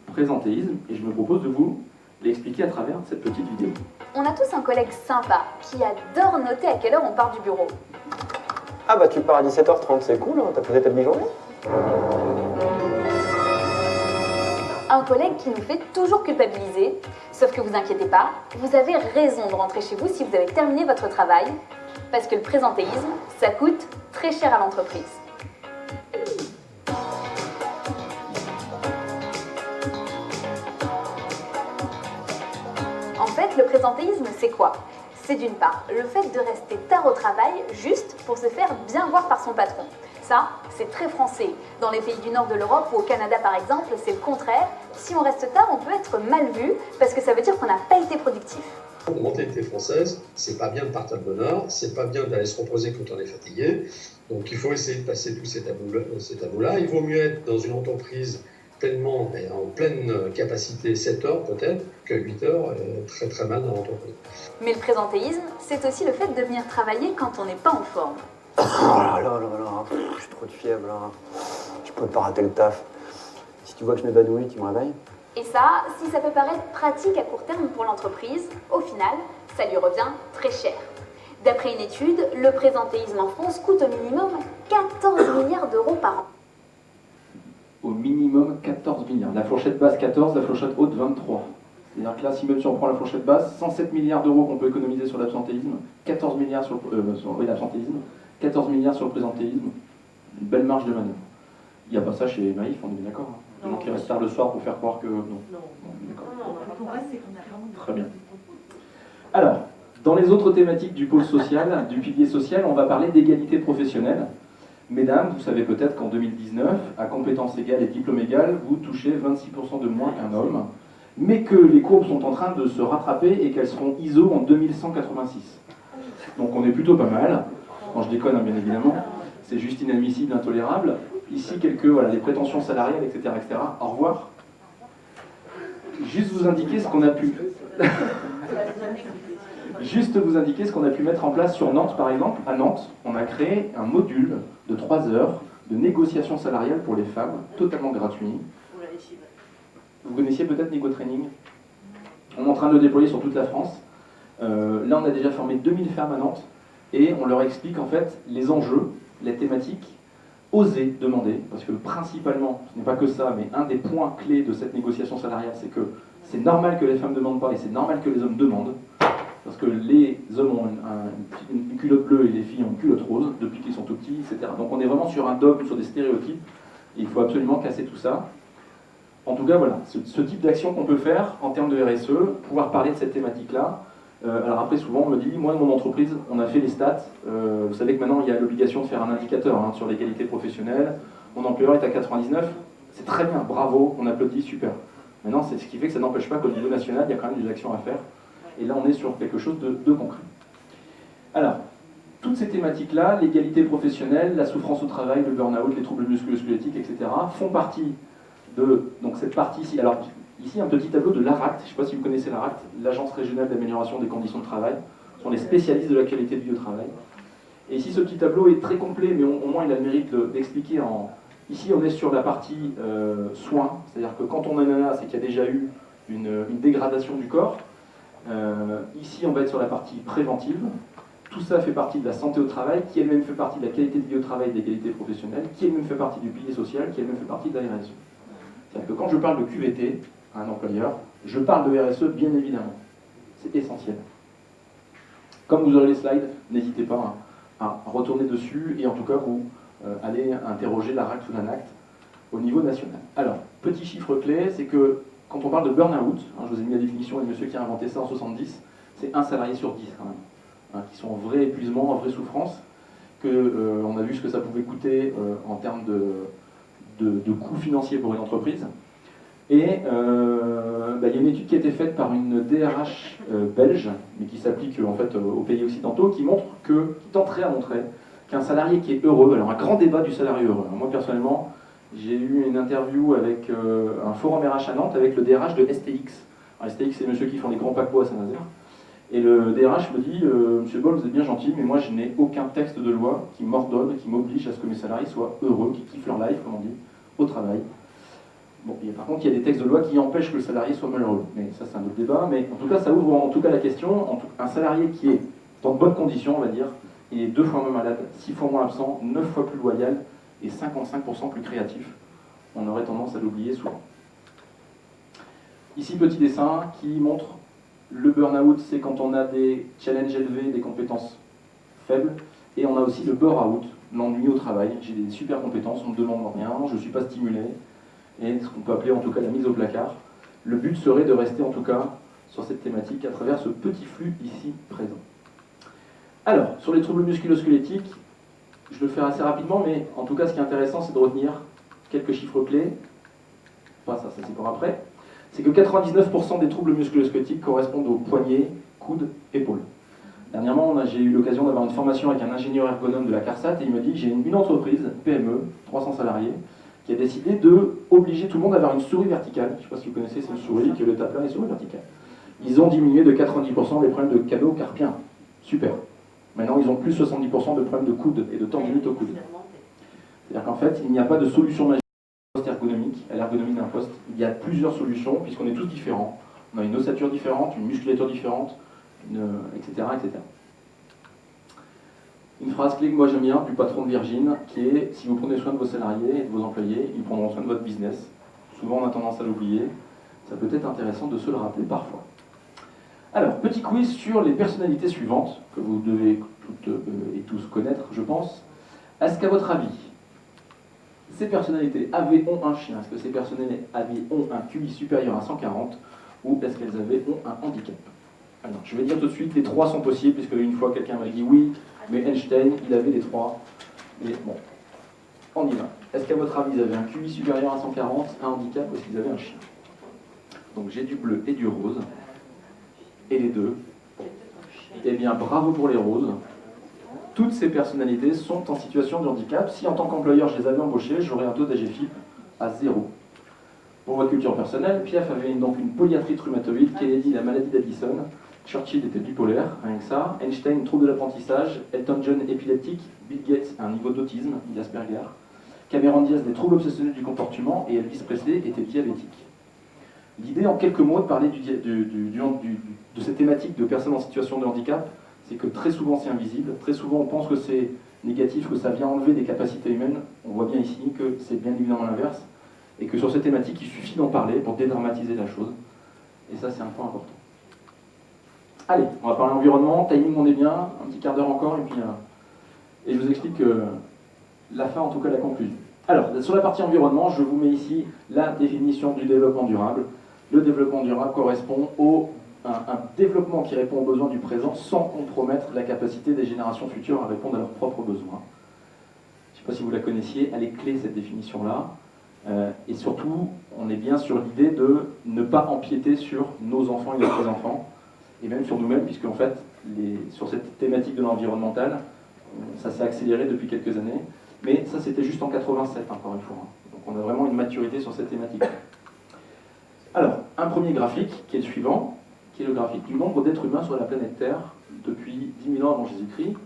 présentéisme, et je me propose de vous l'expliquer à travers cette petite vidéo. On a tous un collègue sympa qui adore noter à quelle heure on part du bureau. Ah bah tu pars à 17h30, c'est cool, hein, t'as posé ta demi-journée. Un collègue qui nous fait toujours culpabiliser. Sauf que vous inquiétez pas, vous avez raison de rentrer chez vous si vous avez terminé votre travail, parce que le présentéisme, ça coûte très cher à l'entreprise. En fait, le présentéisme, c'est quoi? C'est d'une part le fait de rester tard au travail juste pour se faire bien voir par son patron. Ça, c'est très français. Dans les pays du nord de l'Europe ou au Canada par exemple, c'est le contraire. Si on reste tard, on peut être mal vu parce que ça veut dire qu'on n'a pas été productif. La mentalité française, c'est pas bien de partir de bonne heure, c'est pas bien d'aller se reposer quand on est fatigué. Donc il faut essayer de passer tous ces tabous-là. Il vaut mieux être dans une entreprise pleinement, en pleine capacité 7 heures peut-être, que 8 heures, très très mal dans l'entreprise. Mais le présentéisme, c'est aussi le fait de venir travailler quand on n'est pas en forme. Oh là là là là, j'ai trop de fièvre là. Je peux pas rater le taf. Si tu vois que je m'évanouis, tu me réveilles. Et ça, si ça peut paraître pratique à court terme pour l'entreprise, au final, ça lui revient très cher. D'après une étude, le présentéisme en France coûte au minimum 14 milliards d'euros par an. Au minimum 14 milliards. La fourchette basse 14, la fourchette haute 23. C'est-à-dire que là, si même si on prend la fourchette basse, 107 milliards d'euros qu'on peut économiser sur l'absentéisme, 14 milliards sur l'absentéisme, 14 milliards sur le présentéisme, une belle marge de manœuvre. Il n'y a pas ça chez Maïf, on est bien d'accord. Des gens qui restent tard le soir pour faire croire que... Non. Pour moi, c'est qu'on a vraiment... Très bien. Alors, dans les autres thématiques du pôle social, du pilier social, on va parler d'égalité professionnelle. Mesdames, vous savez peut-être qu'en 2019, à compétences égales et diplôme égal, vous touchez 26% de moins qu'un homme, mais que les courbes sont en train de se rattraper et qu'elles seront ISO en 2186. Donc on est plutôt pas mal. Quand je déconne, hein, bien évidemment, c'est juste inadmissible, intolérable. Ici, des prétentions salariales, etc., etc. Au revoir. Juste vous indiquer ce qu'on a pu... Juste vous indiquer ce qu'on a pu mettre en place sur Nantes, par exemple. À Nantes, on a créé un module de 3 heures de négociation salariale pour les femmes, totalement gratuit. Vous connaissiez peut-être NégoTraining? On est en train de le déployer sur toute la France. Là, on a déjà formé 2000 femmes à Nantes et on leur explique en fait les enjeux, les thématiques. Oser demander, parce que principalement, ce n'est pas que ça, mais un des points clés de cette négociation salariale, c'est que c'est normal que les femmes ne demandent pas et c'est normal que les hommes demandent. Parce que les hommes ont une culotte bleue et les filles ont une culotte rose depuis qu'ils sont tout petits, etc. Donc on est vraiment sur un dogme, sur des stéréotypes. Et il faut absolument casser tout ça. En tout cas, voilà, ce type d'action qu'on peut faire en termes de RSE, pouvoir parler de cette thématique-là. Alors après, souvent, on me dit, moi, de mon entreprise, on a fait les stats. Vous savez que maintenant, il y a l'obligation de faire un indicateur sur l'égalité professionnelle. Mon employeur est à 99. C'est très bien, bravo, on applaudit, super. Maintenant, c'est ce qui fait que ça n'empêche pas qu'au niveau national, il y a quand même des actions à faire. Et là, on est sur quelque chose de concret. Alors, toutes ces thématiques-là, l'égalité professionnelle, la souffrance au travail, le burn-out, les troubles musculo-squelettiques, etc., font partie de cette partie ici. Alors, ici, un petit tableau de l'ARACT. Je ne sais pas si vous connaissez l'ARACT, l'Agence régionale d'amélioration des conditions de travail. Ce sont les spécialistes de la qualité de vie au travail. Et ici, ce petit tableau est très complet, mais au moins, il a le mérite d'expliquer en... Ici, on est sur la partie soins. C'est-à-dire que quand on a un nana, c'est qu'il y a déjà eu une dégradation du corps. Ici, on va être sur la partie préventive. Tout ça fait partie de la santé au travail, qui elle-même fait partie de la qualité de vie au travail et de l'égalité professionnelle, qui elle-même fait partie du pilier social, qui elle-même fait partie de la RSE. C'est-à-dire que quand je parle de QVT à un employeur, je parle de RSE bien évidemment. C'est essentiel. Comme vous aurez les slides, n'hésitez pas à retourner dessus et en tout cas vous allez interroger l'ARACT ou l'ANACT au niveau national. Alors, petit chiffre clé, c'est que quand on parle de burn-out, je vous ai mis la définition du monsieur qui a inventé ça en 70, c'est 1 salarié sur 10 quand même, qui sont en vrai épuisement, en vraie souffrance, on a vu ce que ça pouvait coûter en termes de coûts financiers pour une entreprise. Et il y a une étude qui a été faite par une DRH belge, mais qui s'applique en fait aux pays occidentaux, qui tenterait à montrer qu'un salarié qui est heureux, alors un grand débat du salarié heureux. Alors moi personnellement, j'ai eu une interview avec un forum RH à Nantes avec le DRH de STX. Alors, STX, c'est les messieurs qui font les grands paquebots à Saint-Nazaire. Et le DRH me dit, Monsieur Boll, vous êtes bien gentil, mais moi je n'ai aucun texte de loi qui m'ordonne, qui m'oblige à ce que mes salariés soient heureux, qui kiffent leur life, comme on dit, au travail. Bon, par contre, il y a des textes de loi qui empêchent que le salarié soit malheureux. Mais ça, c'est un autre débat. Mais en tout cas, ça ouvre en tout cas la question. Un salarié qui est dans de bonnes conditions, on va dire, il est 2 fois moins malade, 6 fois moins absent, 9 fois plus loyal et 55% plus créatif. On aurait tendance à l'oublier souvent. Ici, petit dessin qui montre le burn-out, c'est quand on a des challenges élevés, des compétences faibles, et on a aussi le bore-out, l'ennui au travail. J'ai des super compétences, on ne me demande rien, je ne suis pas stimulé, et ce qu'on peut appeler en tout cas la mise au placard. Le but serait de rester en tout cas sur cette thématique à travers ce petit flux ici présent. Alors, sur les troubles musculo-squelettiques, je le fais assez rapidement, mais en tout cas ce qui est intéressant, c'est de retenir quelques chiffres clés. Pas ça c'est pour après. C'est que 99% des troubles musculo-squelettiques correspondent aux poignets, coudes, épaules. Dernièrement, j'ai eu l'occasion d'avoir une formation avec un ingénieur ergonome de la CARSAT et il me dit j'ai une entreprise, PME, 300 salariés, qui a décidé d'obliger tout le monde à avoir une souris verticale. Je ne sais pas si vous connaissez, c'est une souris qui est le tape-là et souris verticale. Ils ont diminué de 90% les problèmes de canaux carpiens. Super. Maintenant, ils ont plus 70% de problèmes de coudes et de tendinite au coude. C'est-à-dire qu'en fait, il n'y a pas de solution magique ergonomique à l'ergonomie d'un poste. Il y a plusieurs solutions, puisqu'on est tous différents. On a une ossature différente, une musculature différente, etc., etc. Une phrase clé que moi j'aime bien du patron de Virgin, qui est « Si vous prenez soin de vos salariés et de vos employés, ils prendront soin de votre business ». Souvent on a tendance à l'oublier. Ça peut être intéressant de se le rappeler parfois. Alors, petit quiz sur les personnalités suivantes, que vous devez toutes et tous connaître, je pense. Est-ce qu'à votre avis, ces personnalités ont un chien? Est-ce que ces personnalités ont un QI supérieur à 140? Ou est-ce qu'elles ont un handicap? Alors, je vais dire tout de suite, les trois sont possibles, puisque une fois quelqu'un m'a dit oui, mais Einstein, il avait les trois. Mais bon, on y va. Est-ce qu'à votre avis, ils avaient un QI supérieur à 140, un handicap, ou est-ce qu'ils avaient un chien? Donc j'ai du bleu et du rose. Et les deux. Eh bien, bravo pour les roses. Toutes ces personnalités sont en situation de handicap. Si en tant qu'employeur je les avais embauchées, j'aurais un taux d'AGFIP à 0. Pour votre culture personnelle, Piaf avait donc une polyarthrite rhumatoïde, Kennedy la maladie d'Addison, Churchill était bipolaire, rien que ça, Einstein trouble de l'apprentissage, Elton John épileptique, Bill Gates un niveau d'autisme, d'Asperger, Cameron Diaz des troubles obsessionnels du comportement et Elvis Presley était diabétique. L'idée en quelques mots de parler de cette thématique de personnes en situation de handicap, c'est que très souvent c'est invisible, très souvent on pense que c'est négatif, que ça vient enlever des capacités humaines. On voit bien ici que c'est bien évidemment l'inverse, et que sur cette thématique il suffit d'en parler pour dédramatiser la chose. Et ça c'est un point important. Allez, on va parler environnement, timing on est bien, un petit quart d'heure encore, et je vous explique la fin, en tout cas la conclusion. Alors, sur la partie environnement, je vous mets ici la définition du développement durable. Le développement durable correspond à un développement qui répond aux besoins du présent sans compromettre la capacité des générations futures à répondre à leurs propres besoins. Je ne sais pas si vous la connaissiez, elle est clé cette définition-là. Et surtout, on est bien sur l'idée de ne pas empiéter sur nos enfants et notre enfants, et même sur nous-mêmes, puisque en fait, sur cette thématique de l'environnemental, ça s'est accéléré depuis quelques années. Mais ça, c'était juste en 87, encore une fois. Donc on a vraiment une maturité sur cette thématique. Alors, un premier graphique, qui est le suivant, qui est le graphique du nombre d'êtres humains sur la planète Terre depuis 10 000 ans avant Jésus-Christ.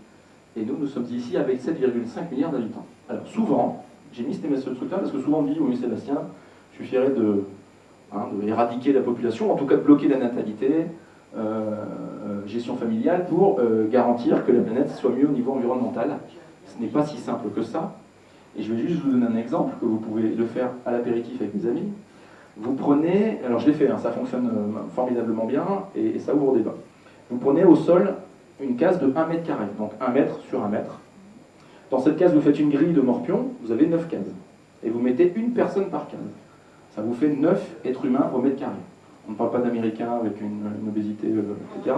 Et nous sommes ici avec 7,5 milliards d'habitants. Alors souvent, j'ai mis ce truc-là parce que souvent on dit, oui Sébastien, je suffirait de éradiquer la population, en tout cas de bloquer la natalité, gestion familiale, pour garantir que la planète soit mieux au niveau environnemental. Ce n'est pas si simple que ça. Et je vais juste vous donner un exemple, que vous pouvez le faire à l'apéritif avec des amis. Vous prenez, alors je l'ai fait, ça fonctionne formidablement bien, et ça ouvre au débat. Vous prenez au sol une case de 1 mètre carré, donc 1 mètre sur 1 mètre. Dans cette case, vous faites une grille de morpion, vous avez 9 cases. Et vous mettez une personne par case. Ça vous fait 9 êtres humains au mètre carré. On ne parle pas d'Américains avec une obésité, etc.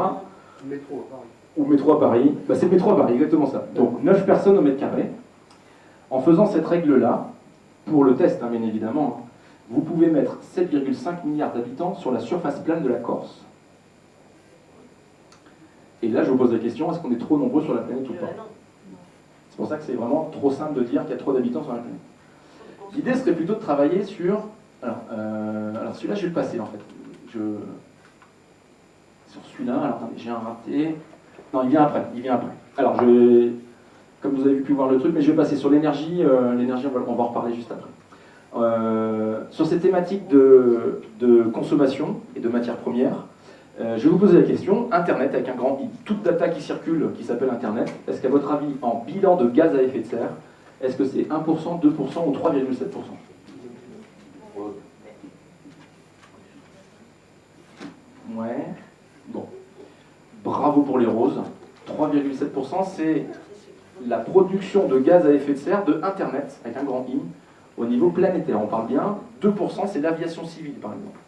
Métro à Paris. Ou métro à Paris. Bah, c'est le métro à Paris, exactement ça. Donc 9 personnes au mètre carré. En faisant cette règle-là, pour le test, bien évidemment, vous pouvez mettre 7,5 milliards d'habitants sur la surface plane de la Corse. Et là, je vous pose la question, est-ce qu'on est trop nombreux sur la planète ou pas? C'est pour ça que c'est vraiment trop simple de dire qu'il y a trop d'habitants sur la planète. L'idée serait plutôt de travailler sur... Alors celui-là, je vais le passer, en fait. Sur celui-là, alors attendez, j'ai un raté... Non, il vient après, Alors, comme vous avez pu voir le truc, mais je vais passer sur l'énergie. L'énergie, on va en reparler juste après. Sur cette thématique de consommation et de matières premières, je vais vous poser la question, Internet avec un grand I, toute data qui circule, qui s'appelle Internet, est-ce qu'à votre avis, en bilan de gaz à effet de serre, est-ce que c'est 1%, 2% ou 3,7%? Ouais. Bon. Bravo pour les roses. 3,7%, c'est la production de gaz à effet de serre de Internet, avec un grand I, au niveau planétaire. On parle bien. 2%, c'est l'aviation civile, par exemple.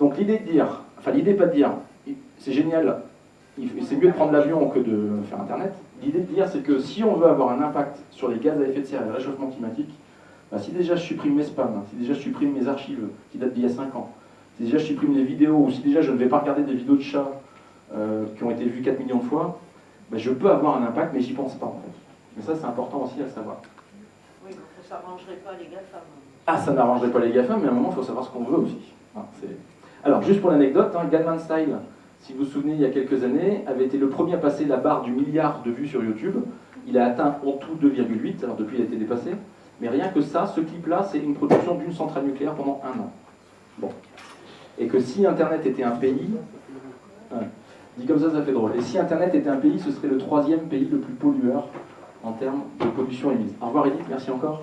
Donc l'idée de dire, enfin l'idée pas de dire, c'est génial, c'est mieux de prendre l'avion que de faire Internet. L'idée de dire, c'est que si on veut avoir un impact sur les gaz à effet de serre et le réchauffement climatique, bah, si déjà je supprime mes spams, si déjà je supprime mes archives qui datent d'il y a 5 ans, si déjà je supprime les vidéos, ou si déjà je ne vais pas regarder des vidéos de chats qui ont été vues 4 millions de fois, bah, je peux avoir un impact, mais j'y pense pas en fait. Mais ça, c'est important aussi à savoir. Oui, mais ça n'arrangerait pas les GAFAM. Ah, ça n'arrangerait pas les GAFAM, mais à un moment, il faut savoir ce qu'on veut aussi. Hein, alors, juste pour l'anecdote, hein, Gangnam Style, si vous vous souvenez, il y a quelques années, avait été le premier à passer la barre du milliard de vues sur YouTube. Il a atteint en tout 2,8, alors depuis il a été dépassé. Mais rien que ça, ce clip-là, c'est une production d'une centrale nucléaire pendant 1 an. Bon. Et que si Internet était un pays... Ouais, dit comme ça fait drôle. Et si Internet était un pays, ce serait le 3e pays le plus pollueur en termes de pollution émise. Au revoir Edith, merci encore.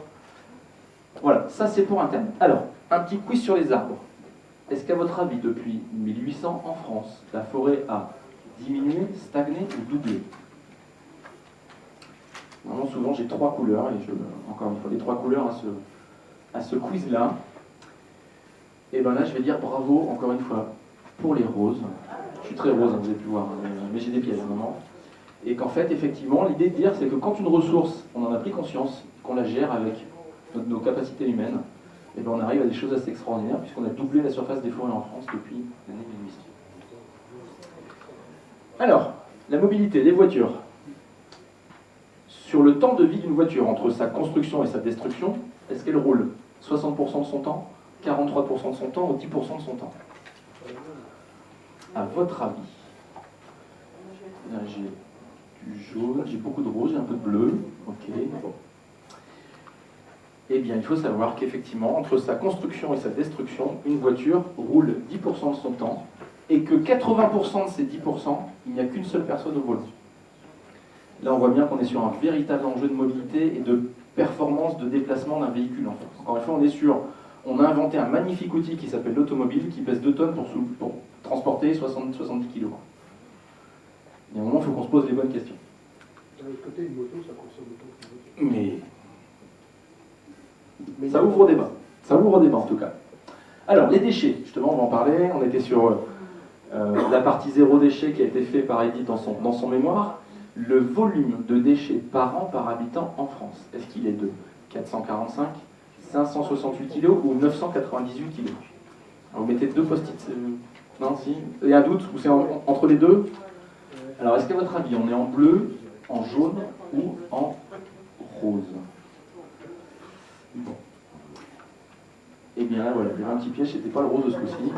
Voilà, ça c'est pour Internet. Alors, un petit quiz sur les arbres. Est-ce qu'à votre avis, depuis 1800 en France, la forêt a diminué, stagné ou doublé? Normalement, souvent j'ai 3 couleurs, et encore une fois, les 3 couleurs à ce quiz-là. Et bien là, je vais dire bravo, encore une fois, pour les roses. Je suis très rose, hein, vous avez pu voir, mais j'ai des pièges à un moment. Et qu'en fait, effectivement, l'idée de dire, c'est que quand une ressource, on en a pris conscience, qu'on la gère avec nos capacités humaines, et bien on arrive à des choses assez extraordinaires, puisqu'on a doublé la surface des forêts en France depuis l'année 1800. Alors, la mobilité, les voitures. Sur le temps de vie d'une voiture, entre sa construction et sa destruction, est-ce qu'elle roule 60% de son temps, 43% de son temps ou 10% de son temps? À votre avis? Là, j'ai du jaune, j'ai beaucoup de rose, j'ai un peu de bleu. Ok, bon. Eh bien, il faut savoir qu'effectivement, entre sa construction et sa destruction, une voiture roule 10% de son temps, et que 80% de ces 10%, il n'y a qu'une seule personne au volant. Là, on voit bien qu'on est sur un véritable enjeu de mobilité et de performance de déplacement d'un véhicule. En fait. Encore une fois, on a inventé un magnifique outil qui s'appelle l'automobile, qui pèse 2 tonnes pour transporter 70 kilos. Et à un moment, il faut qu'on se pose les bonnes questions. D'un autre côté, une moto, ça consomme autant qu'une voiture. Mais ça ouvre au débat. Ça ouvre au débat, en tout cas. Alors, les déchets, justement, on va en parler. On était sur la partie zéro déchet qui a été fait par Edith dans son mémoire. Le volume de déchets par an par habitant en France, est-ce qu'il est de 445, 568 kg ou 998 kg? Vous mettez 2 post-it. Non, si. Il y a un doute, ou c'est entre les deux? Alors, est-ce qu'à votre avis, on est en bleu, en jaune ou en rose? Bon. Eh bien là, voilà, il y avait un petit piège, c'était pas le rose de ce coup-ci.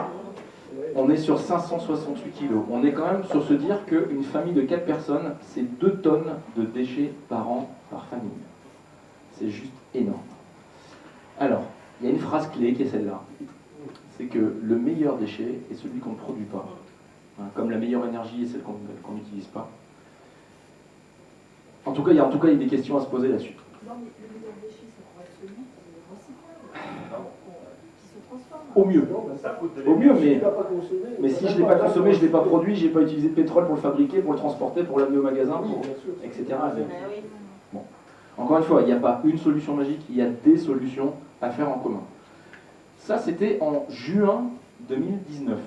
On est sur 568 kg. On est quand même sur se dire qu'une famille de 4 personnes, c'est 2 tonnes de déchets par an, par famille. C'est juste énorme. Alors, il y a une phrase clé qui est celle-là. C'est que le meilleur déchet est celui qu'on ne produit pas. Hein, comme la meilleure énergie est celle qu'on n'utilise pas. En tout cas, il y a des questions à se poser là-dessus. Non, mais le meilleur déchet, ça pourrait être celui qui est recyclable, qui se transforme. Au mieux. Au mieux, mais si je ne l'ai pas consommé, je ne l'ai pas produit, je n'ai pas utilisé de pétrole pour le fabriquer, pour le transporter, pour l'amener au magasin, etc. Bon. Encore une fois, il n'y a pas une solution magique, il y a des solutions à faire en commun. Ça, c'était en juin 2019.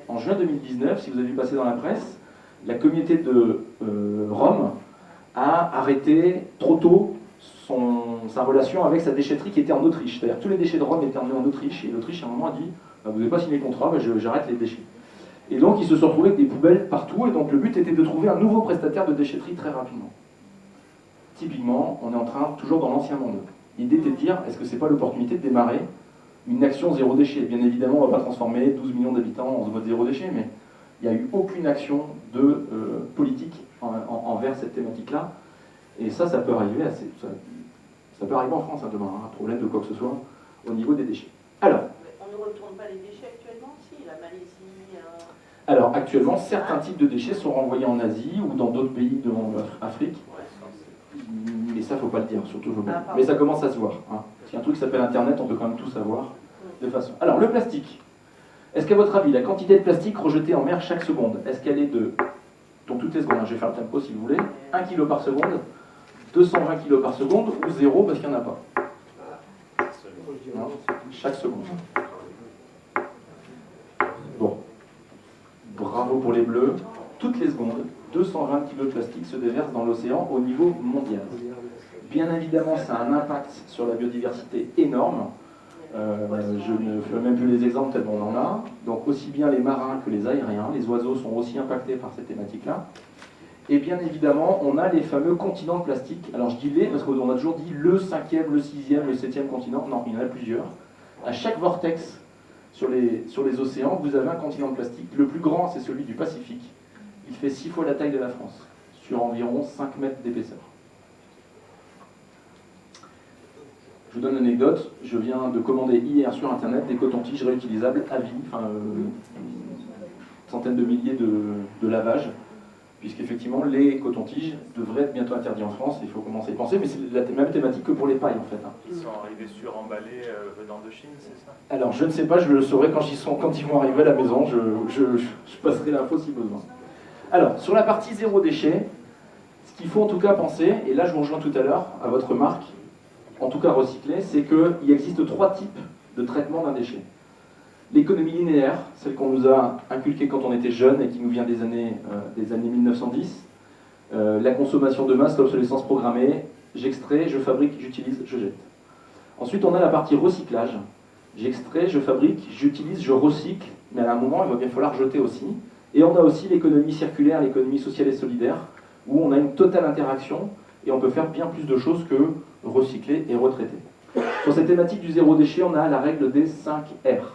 En juin 2019, si vous avez vu passer dans la presse, la communauté de Rome a arrêté trop tôt sa relation avec sa déchetterie qui était en Autriche. C'est-à-dire que tous les déchets de Rome étaient emmenés en Autriche, et l'Autriche à un moment a dit vous n'avez pas signé le contrat, j'arrête les déchets. Et donc ils se sont retrouvés avec des poubelles partout, et donc le but était de trouver un nouveau prestataire de déchetterie très rapidement. Typiquement, on est en train, toujours dans l'ancien monde. L'idée était de dire, est-ce que c'est pas l'opportunité de démarrer une action zéro déchet? Bien évidemment, on ne va pas transformer 12 millions d'habitants en mode zéro déchet, mais il n'y a eu aucune action de politique envers cette thématique-là. Et ça peut arriver ça peut arriver en France demain, un problème de quoi que ce soit au niveau des déchets. Alors, on ne retourne pas les déchets actuellement, si, la Malaisie... Alors, actuellement, certains types de déchets sont renvoyés en Asie ou dans d'autres pays de l'Afrique. Mais ça, faut pas le dire, surtout aujourd'hui. Mais ça commence à se voir. Hein. S'il y a un truc qui s'appelle Internet, on peut quand même tout savoir de façon. Alors, le plastique. Est-ce qu'à votre avis, la quantité de plastique rejetée en mer chaque seconde, est-ce qu'elle est de, donc toutes les secondes, je vais faire le tempo si vous voulez, 1 kg par seconde, 220 kg par seconde, ou 0 parce qu'il n'y en a pas? Non, chaque seconde. Bon. Bravo pour les bleus. Toutes les secondes, 220 kg de plastique se déversent dans l'océan au niveau mondial. Bien évidemment, ça a un impact sur la biodiversité énorme. Je ne fais même plus les exemples tellement on en a. Donc aussi bien les marins que les aériens, les oiseaux sont aussi impactés par cette thématique-là. Et bien évidemment, on a les fameux continents de plastique. Alors je dis les parce qu'on a toujours dit le 5e, le 6e, le 7e continent. Non, il y en a plusieurs. À chaque vortex sur les océans, vous avez un continent de plastique. Le plus grand, c'est celui du Pacifique. Il fait 6 fois la taille de la France, sur environ 5 mètres d'épaisseur. Je vous donne une anecdote. Je viens de commander hier sur Internet des cotons-tiges réutilisables à vie, enfin une centaine de milliers de lavages, puisqu'effectivement les cotons-tiges devraient être bientôt interdits en France. Il faut commencer à y penser, mais c'est la même thématique que pour les pailles en fait. Ils sont arrivés suremballés venant de Chine, c'est ça? Alors je ne sais pas, je le saurai quand ils vont arriver à la maison. Je passerai l'info si besoin. Alors, sur la partie zéro déchet, ce qu'il faut en tout cas penser, et là je vous rejoins tout à l'heure à votre remarque, en tout cas recycler, c'est qu'il existe 3 types de traitement d'un déchet. L'économie linéaire, celle qu'on nous a inculquée quand on était jeune et qui nous vient des années 1910. La consommation de masse, l'obsolescence programmée, j'extrais, je fabrique, j'utilise, je jette. Ensuite, on a la partie recyclage. J'extrais, je fabrique, j'utilise, je recycle, mais à un moment, il va bien falloir jeter aussi. Et on a aussi l'économie circulaire, l'économie sociale et solidaire, où on a une totale interaction et on peut faire bien plus de choses que recycler et retraiter. Sur cette thématique du zéro déchet, on a la règle des 5 R.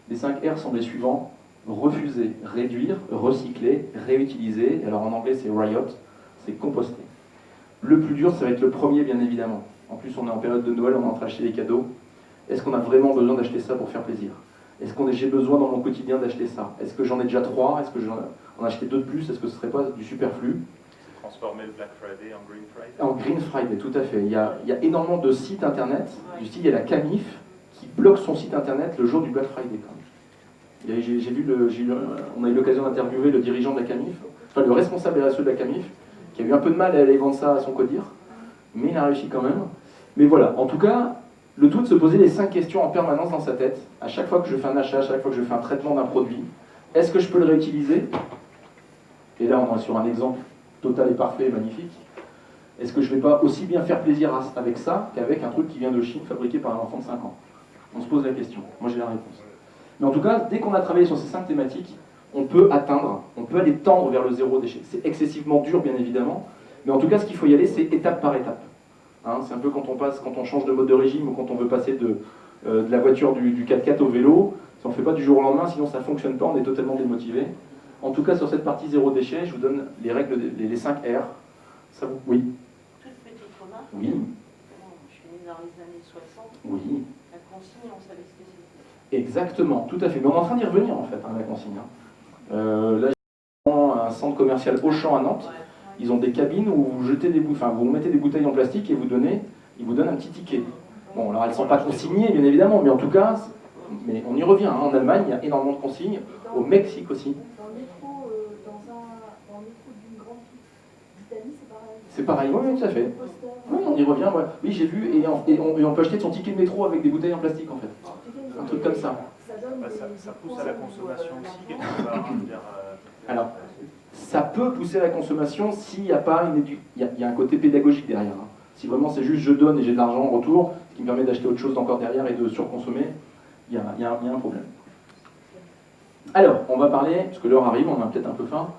Les 5 R sont les suivants: refuser, réduire, recycler, réutiliser. Alors en anglais c'est riot, c'est composter. Le plus dur, ça va être le premier bien évidemment. En plus on est en période de Noël, on est en train d'acheter des cadeaux. Est-ce qu'on a vraiment besoin d'acheter ça pour faire plaisir? Est-ce que j'ai besoin dans mon quotidien d'acheter ça? Est-ce que j'en ai déjà 3? Est-ce que j'en ai acheté 2 de plus? Est-ce que ce ne serait pas du superflu? Transformer le Black Friday en Green Friday? En Green Friday, tout à fait. Il y a énormément de sites internet. Du style, il y a la Camif qui bloque son site internet le jour du Black Friday. On a eu l'occasion d'interviewer le dirigeant de la Camif, enfin le responsable RSE de la Camif, qui a eu un peu de mal à aller vendre ça à son codir, mais il a réussi quand même. Mais voilà, en tout cas, le tout de se poser les 5 questions en permanence dans sa tête, à chaque fois que je fais un achat, à chaque fois que je fais un traitement d'un produit. Est-ce que je peux le réutiliser? Et là, on est sur un exemple total et parfait et magnifique. Est-ce que je ne vais pas aussi bien faire plaisir avec ça qu'avec un truc qui vient de Chine, fabriqué par un enfant de 5 ans? On se pose la question. Moi, j'ai la réponse. Mais en tout cas, dès qu'on a travaillé sur ces 5 thématiques, on peut aller tendre vers le zéro déchet. C'est excessivement dur, bien évidemment, mais en tout cas, ce qu'il faut y aller, c'est étape par étape. Hein, c'est un peu quand on change de mode de régime ou quand on veut passer de la voiture du 4x4 au vélo. Si on ne fait pas du jour au lendemain, sinon ça ne fonctionne pas, on est totalement démotivé. En tout cas, sur cette partie zéro déchet, je vous donne les règles, les 5 R. Ça vous... Oui. Toute petite remarque. Oui. Je suis née dans les années 60. Oui. La consigne, on savait ce que c'était. Exactement, tout à fait. Mais on est en train d'y revenir en fait, hein, la consigne. Là, j'ai un centre commercial Auchan à Nantes. Ils ont des cabines où vous jetez vous mettez des bouteilles en plastique et ils vous donnent un petit ticket. Bon, alors elles ne sont pas consignées, bien évidemment, mais en tout cas, mais on y revient. Hein. En Allemagne, il y a énormément de consignes. Au Mexique aussi. Dans le métro, dans le métro d'une grande d'Italie, c'est pareil. C'est pareil, oui, tout à fait. Oui, on y revient. Ouais. Oui, j'ai vu, et on peut acheter son ticket de métro avec des bouteilles en plastique, en fait. Un truc comme ça. Ça pousse à la consommation aussi, quelque part. Alors, ça peut pousser à la consommation s'il n'y a pas il y a un côté pédagogique derrière. Hein. Si vraiment c'est juste je donne et j'ai de l'argent en retour, ce qui me permet d'acheter autre chose encore derrière et de surconsommer, il y a un problème. Alors, on va parler, parce que l'heure arrive, on a peut-être un peu faim,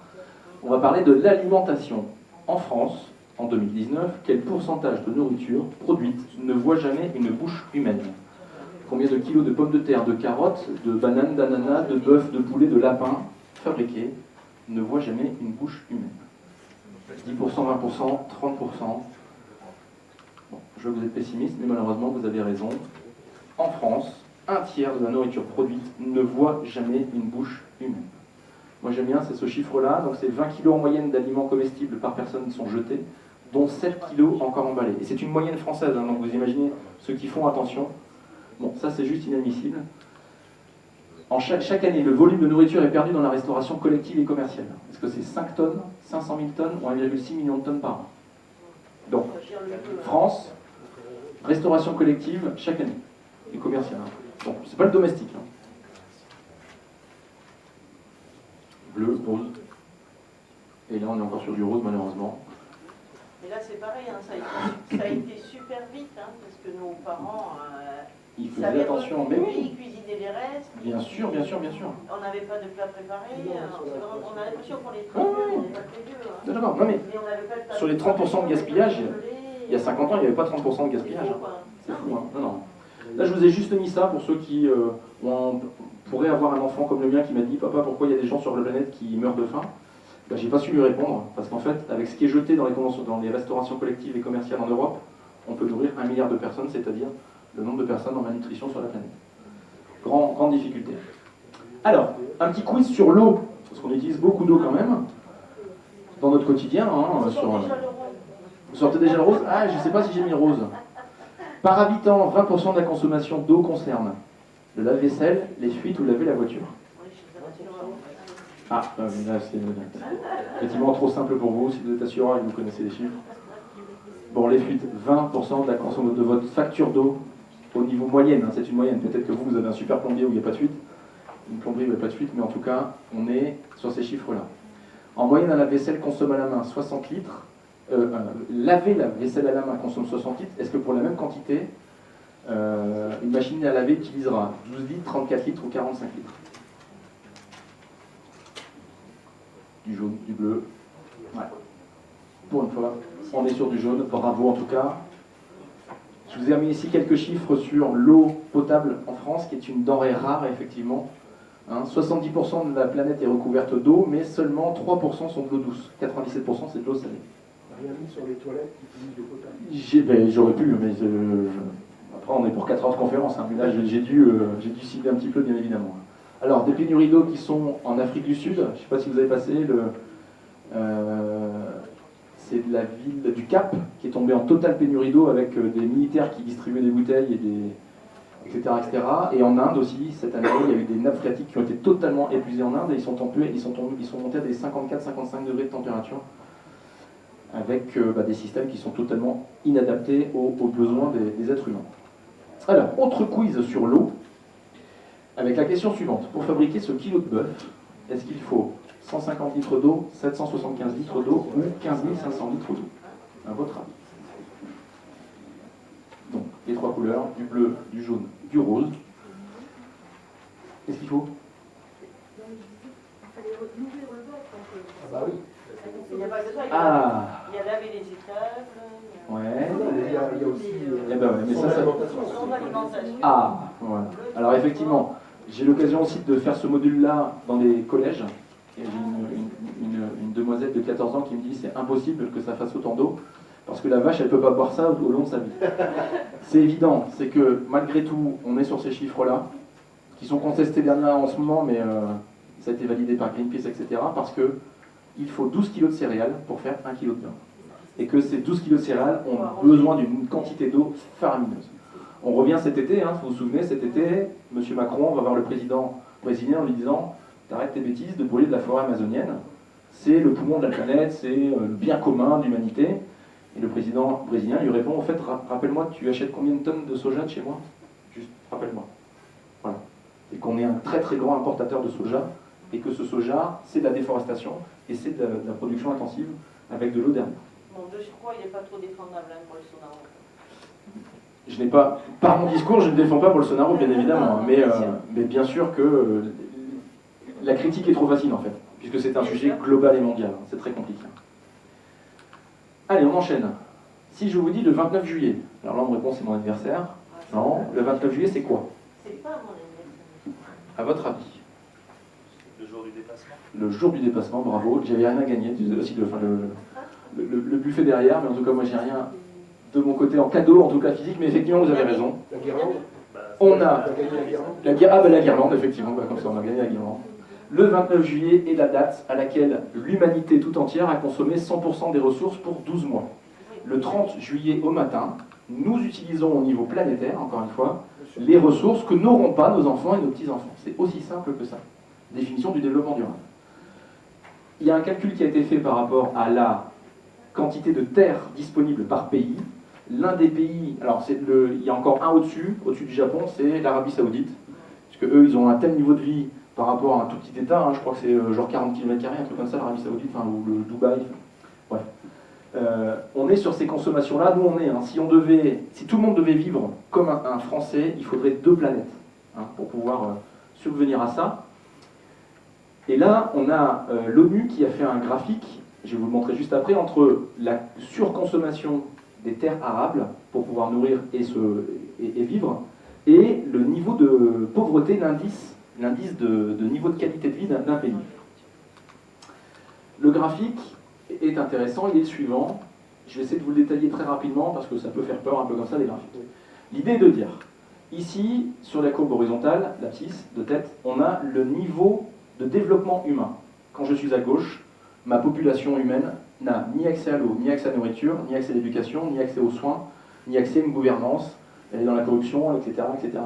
on va parler de l'alimentation. En France, en 2019, quel pourcentage de nourriture produite ne voit jamais une bouche humaine? Combien de kilos de pommes de terre, de carottes, de bananes, d'ananas, de bœuf, de poulet, de lapin fabriqués ne voit jamais une bouche humaine? 10%, 20%, 30%. Bon, je veux que vous êtes pessimiste, mais malheureusement vous avez raison. En France, 1/3 de la nourriture produite ne voit jamais une bouche humaine. Moi j'aime bien, c'est ce chiffre-là, donc c'est 20 kg en moyenne d'aliments comestibles par personne qui sont jetés, dont 7 kg encore emballés. Et c'est une moyenne française, hein, donc vous imaginez ceux qui font attention. Bon, ça c'est juste inadmissible. Chaque année, le volume de nourriture est perdu dans la restauration collective et commerciale. Est-ce que c'est 5 tonnes, 500 000 tonnes ou 1,6 million de tonnes par an? Donc, France, restauration collective chaque année, et commerciale. Donc, c'est pas le domestique. Hein. Bleu, rose. Et là, on est encore sur du rose, malheureusement. Et là, c'est pareil, hein, ça a été super vite, hein, parce que nos parents... ils faisaient attention, mais oui. Ils cuisinaient les restes. Bien sûr, bien sûr, bien sûr. On n'avait pas de plat préparé. On a l'impression qu'on les très vieux, on n'est pas très vieux. Hein. D'accord, non mais sur les 30% de gaspillage, il y a 50 ans, il n'y avait pas 30% de gaspillage. C'est fou, hein. Non, non. Là, je vous ai juste mis ça pour ceux qui pourraient avoir un enfant comme le mien qui m'a dit « Papa, pourquoi il y a des gens sur la planète qui meurent de faim ?» Ben, j'ai pas su lui répondre, parce qu'en fait, avec ce qui est jeté dans les restaurations collectives et commerciales en Europe, on peut nourrir 1 milliard de personnes, c'est-à-dire le nombre de personnes en malnutrition sur la planète. Grande difficulté. Alors, un petit quiz sur l'eau, parce qu'on utilise beaucoup d'eau quand même, dans notre quotidien. Hein, vous sortez déjà le rose? Ah, je ne sais pas si j'ai mis le rose. Par habitant, 20% de la consommation d'eau concerne le lave-vaisselle, les fuites ou laver la voiture. Ah, là, c'est effectivement trop simple pour vous, si vous êtes assureur et que vous connaissez les chiffres. Bon, les fuites, 20% de la consommation de votre facture d'eau au niveau moyenne, hein, c'est une moyenne. Peut-être que vous avez un super plombier où il n'y a pas de fuite, une plomberie où il n'y a pas de fuite, mais en tout cas, on est sur ces chiffres-là. En moyenne, un lave-vaisselle consomme à la main 60 litres. Laver la vaisselle à la main consomme 60 litres. Est-ce que pour la même quantité, une machine à laver utilisera 12 litres, 34 litres ou 45 litres? Du jaune, du bleu. Ouais. Pour une fois, on est sur du jaune. Bravo en tout cas. Je vous ai mis ici quelques chiffres sur l'eau potable en France, qui est une denrée rare, effectivement. Hein, 70% de la planète est recouverte d'eau, mais seulement 3% sont de l'eau douce. 97% c'est de l'eau salée. Rien mis sur les toilettes qui utilisent l'eau potable. J'aurais pu, mais après on est pour 4 heures de conférence. Hein, mais là j'ai dû cibler un petit peu, bien évidemment. Alors, des pénuries d'eau qui sont en Afrique du Sud. Je ne sais pas si vous avez passé c'est de la ville du Cap qui est tombée en totale pénurie d'eau avec des militaires qui distribuaient des bouteilles, etc., etc. Et en Inde aussi, cette année, il y a eu des nappes phréatiques qui ont été totalement épuisées en Inde et ils sont montés à des 54-55 degrés de température avec des systèmes qui sont totalement inadaptés aux besoins des êtres humains. Alors, autre quiz sur l'eau, avec la question suivante. Pour fabriquer ce kilo de bœuf, est-ce qu'il faut 150 litres d'eau, 775 litres d'eau ou 15 500 litres d'eau? À votre avis. Donc, les 3 couleurs, du bleu, du jaune, du rose. Qu'est-ce qu'il faut? Ah bah oui. Il n'y a pas que ça, Ah. Il y a laver les étables. Ouais. Il y a aussi Eh ben ouais, mais ça... Son alimentation. Ah, voilà. Alors effectivement, j'ai l'occasion aussi de faire ce module-là dans les collèges. Et j'ai une demoiselle de 14 ans qui me dit c'est impossible que ça fasse autant d'eau, parce que la vache, elle ne peut pas boire ça au long de sa vie. C'est évident, c'est que malgré tout, on est sur ces chiffres-là, qui sont contestés dernièrement en ce moment, mais ça a été validé par Greenpeace, etc., parce qu'il faut 12 kg de céréales pour faire 1 kg de viande. Et que ces 12 kg de céréales ont besoin d'une quantité d'eau faramineuse. On revient cet été, hein, vous vous souvenez, cet été, M. Macron va voir le président brésilien en lui disant « T'arrêtes tes bêtises de brûler de la forêt amazonienne, c'est le poumon de la planète, c'est le bien commun de l'humanité. » Et le président brésilien lui répond « En fait, rappelle-moi, tu achètes combien de tonnes de soja de chez moi? Juste, rappelle-moi. » Voilà. Et qu'on est un très très grand importateur de soja, et que ce soja, c'est de la déforestation, et c'est de la production intensive avec de l'eau derrière. Bon, de surcroît, il n'est pas trop défendable hein, pour le Bolsonaro. Je n'ai pas, par mon discours, je ne défends pas Bolsonaro, bien évidemment, mais bien sûr que la critique est trop facile en fait, puisque c'est un sujet global et mondial, c'est très compliqué. Allez, on enchaîne. Si je vous dis le 29 juillet, alors là on me répond c'est mon anniversaire, non, le 29 juillet c'est quoi? C'est pas mon anniversaire. À votre avis? Le jour du dépassement. Le jour du dépassement, bravo, j'avais rien à gagner, aussi le buffet derrière, mais en tout cas moi j'ai rien de mon côté en cadeau, en tout cas physique, mais effectivement vous avez raison. La guirlande. On a la guirlande. la guirlande, effectivement, comme ça on a gagné la guirlande. Le 29 juillet est la date à laquelle l'humanité tout entière a consommé 100% des ressources pour 12 mois. Le 30 juillet au matin, nous utilisons au niveau planétaire, encore une fois, les ressources que n'auront pas nos enfants et nos petits-enfants. C'est aussi simple que ça. Définition du développement durable. Il y a un calcul qui a été fait par rapport à la quantité de terres disponibles par pays. L'un des pays, alors il y a encore un au-dessus du Japon, c'est l'Arabie Saoudite, puisque eux, ils ont un tel niveau de vie par rapport à un tout petit État, hein, je crois que c'est genre 40 km², un truc comme ça, l'Arabie Saoudite, enfin, ou le Dubaï, bref. On est sur ces consommations-là, nous on est, hein, si tout le monde devait vivre comme un Français, il faudrait 2 planètes hein, pour pouvoir subvenir à ça. Et là, on a l'ONU qui a fait un graphique, je vais vous le montrer juste après, entre la surconsommation des terres arables pour pouvoir nourrir et vivre, et le niveau de pauvreté, l'indice de niveau de qualité de vie d'un pays. Le graphique est intéressant, il est le suivant. Je vais essayer de vous le détailler très rapidement parce que ça peut faire peur un peu comme ça, les graphiques. L'idée est de dire, ici, sur la courbe horizontale, l'abscisse de tête, on a le niveau de développement humain. Quand je suis à gauche, ma population humaine n'a ni accès à l'eau, ni accès à la nourriture, ni accès à l'éducation, ni accès aux soins, ni accès à une gouvernance, elle est dans la corruption, etc., etc., etc.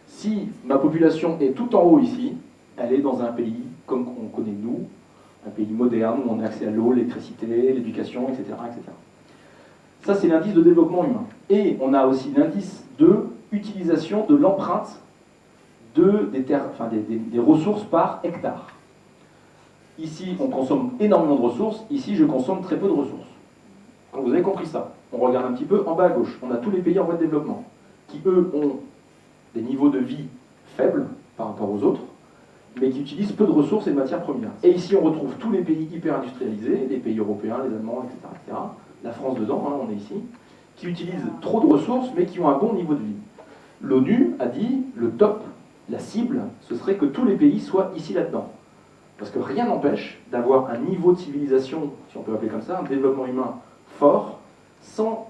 Si ma population est tout en haut ici, elle est dans un pays comme on connaît nous, un pays moderne où on a accès à l'eau, l'électricité, l'éducation, etc., etc. Ça, c'est l'indice de développement humain. Et on a aussi l'indice de utilisation de l'empreinte des ressources par hectare. Ici, on consomme énormément de ressources. Ici, je consomme très peu de ressources. Donc, vous avez compris ça. On regarde un petit peu en bas à gauche. On a tous les pays en voie de développement qui, eux, ont des niveaux de vie faibles par rapport aux autres, mais qui utilisent peu de ressources et de matières premières. Et ici, on retrouve tous les pays hyper industrialisés, les pays européens, les Allemands, etc., etc. La France dedans, hein, on est ici, qui utilisent trop de ressources, mais qui ont un bon niveau de vie. L'ONU a dit, le top, la cible, ce serait que tous les pays soient ici là-dedans. Parce que rien n'empêche d'avoir un niveau de civilisation, si on peut l'appeler comme ça, un développement humain fort, sans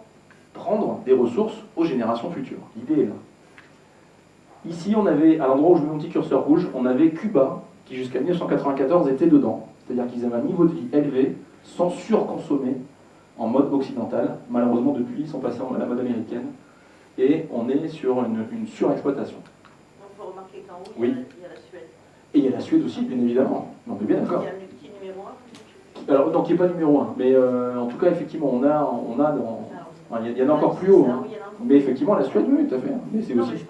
prendre des ressources aux générations futures. L'idée est là. Ici, on avait, à l'endroit où je mets mon petit curseur rouge, on avait Cuba, qui jusqu'à 1994 était dedans. C'est-à-dire qu'ils avaient un niveau de vie élevé, sans surconsommer en mode occidental. Malheureusement, depuis, ils sont passés à la mode américaine. Et on est sur une surexploitation. Donc, vous remarquez qu'en haut, oui. Il y a la Suède. Et il y a la Suède aussi, bien évidemment. On est bien d'accord. Il y a le petit numéro 1. Alors, donc, il n'y a pas numéro 1. Mais en tout cas, effectivement, on a dans... Enfin, il y en a encore plus haut. Hein. Mais effectivement, la Suède, oui, tout à fait. Mais c'est aussi...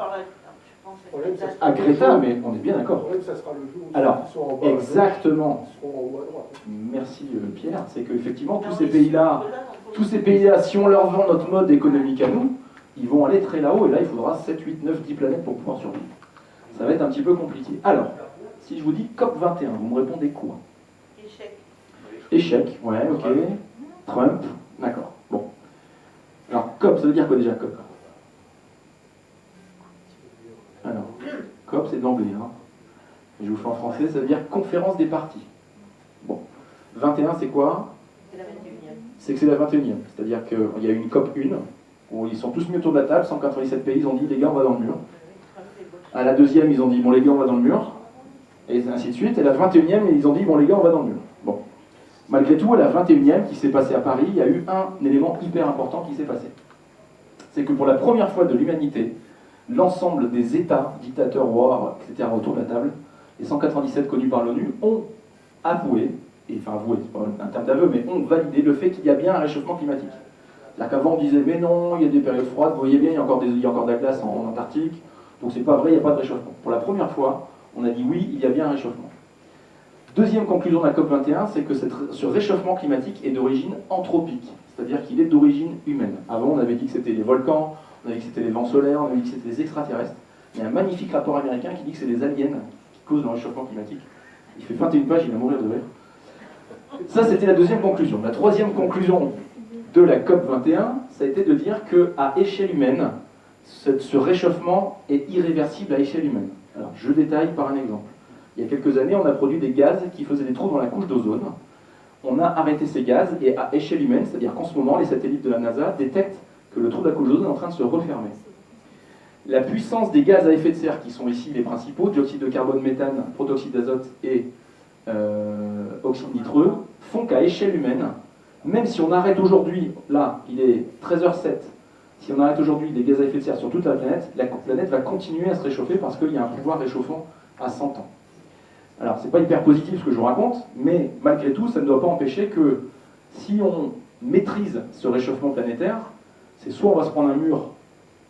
À Greta, mais on est bien d'accord. Alors, exactement. Merci Pierre. C'est qu'effectivement, tous ces pays-là, si on leur vend notre mode économique à nous, ils vont aller très là-haut. Et là, il faudra 7, 8, 9, 10 planètes pour pouvoir survivre. Ça va être un petit peu compliqué. Alors, si je vous dis COP21, vous me répondez quoi? Échec. Échec, ouais, ok. Trump, d'accord. Bon. Alors, COP, ça veut dire quoi déjà, COP? Alors, COP, c'est d'emblée. Hein. Je vous fais en français, ça veut dire conférence des partis. Bon. 21, c'est quoi? C'est la 21e. C'est que c'est la 21e. C'est-à-dire qu'il y a eu une COP 1, où ils sont tous mis autour de la table, 197 pays, ils ont dit, les gars, on va dans le mur. À la deuxième, ils ont dit, bon, les gars, on va dans le mur. Et ainsi de suite. Et la 21e, ils ont dit, bon, les gars, on va dans le mur. Bon. Malgré tout, à la 21e, qui s'est passée à Paris, il y a eu un élément hyper important qui s'est passé. C'est que pour la première fois de l'humanité, l'ensemble des États, dictateurs, rois, etc., autour de la table, les 197 connus par l'ONU, ont avoué, c'est pas un terme d'aveu, mais ont validé le fait qu'il y a bien un réchauffement climatique. Là qu'avant on disait, mais non, il y a des périodes froides, vous voyez bien, il y a encore de la glace en Antarctique, donc c'est pas vrai, il n'y a pas de réchauffement. Pour la première fois, on a dit oui, il y a bien un réchauffement. Deuxième conclusion de la COP21, c'est que ce réchauffement climatique est d'origine anthropique, c'est-à-dire qu'il est d'origine humaine. Avant, on avait dit que c'était les volcans, on avait dit que c'était les vents solaires, on avait dit que c'était les extraterrestres. Il y a un magnifique rapport américain qui dit que c'est les aliens qui causent le réchauffement climatique. Il fait 21 pages, il va mourir de rire. Ça, c'était la deuxième conclusion. La troisième conclusion de la COP21, ça a été de dire qu'à échelle humaine, ce réchauffement est irréversible à échelle humaine. Alors, je détaille par un exemple. Il y a quelques années, on a produit des gaz qui faisaient des trous dans la couche d'ozone. On a arrêté ces gaz et à échelle humaine, c'est-à-dire qu'en ce moment, les satellites de la NASA détectent que le trou de la couche d'ozone est en train de se refermer. La puissance des gaz à effet de serre, qui sont ici les principaux, dioxyde de carbone, méthane, protoxyde d'azote et oxyde nitreux, font qu'à échelle humaine, même si on arrête aujourd'hui, là, il est 13h07, si on arrête aujourd'hui les gaz à effet de serre sur toute la planète va continuer à se réchauffer parce qu'il y a un pouvoir réchauffant à 100 ans. Alors, c'est pas hyper positif ce que je vous raconte, mais malgré tout, ça ne doit pas empêcher que si on maîtrise ce réchauffement planétaire, c'est soit on va se prendre un mur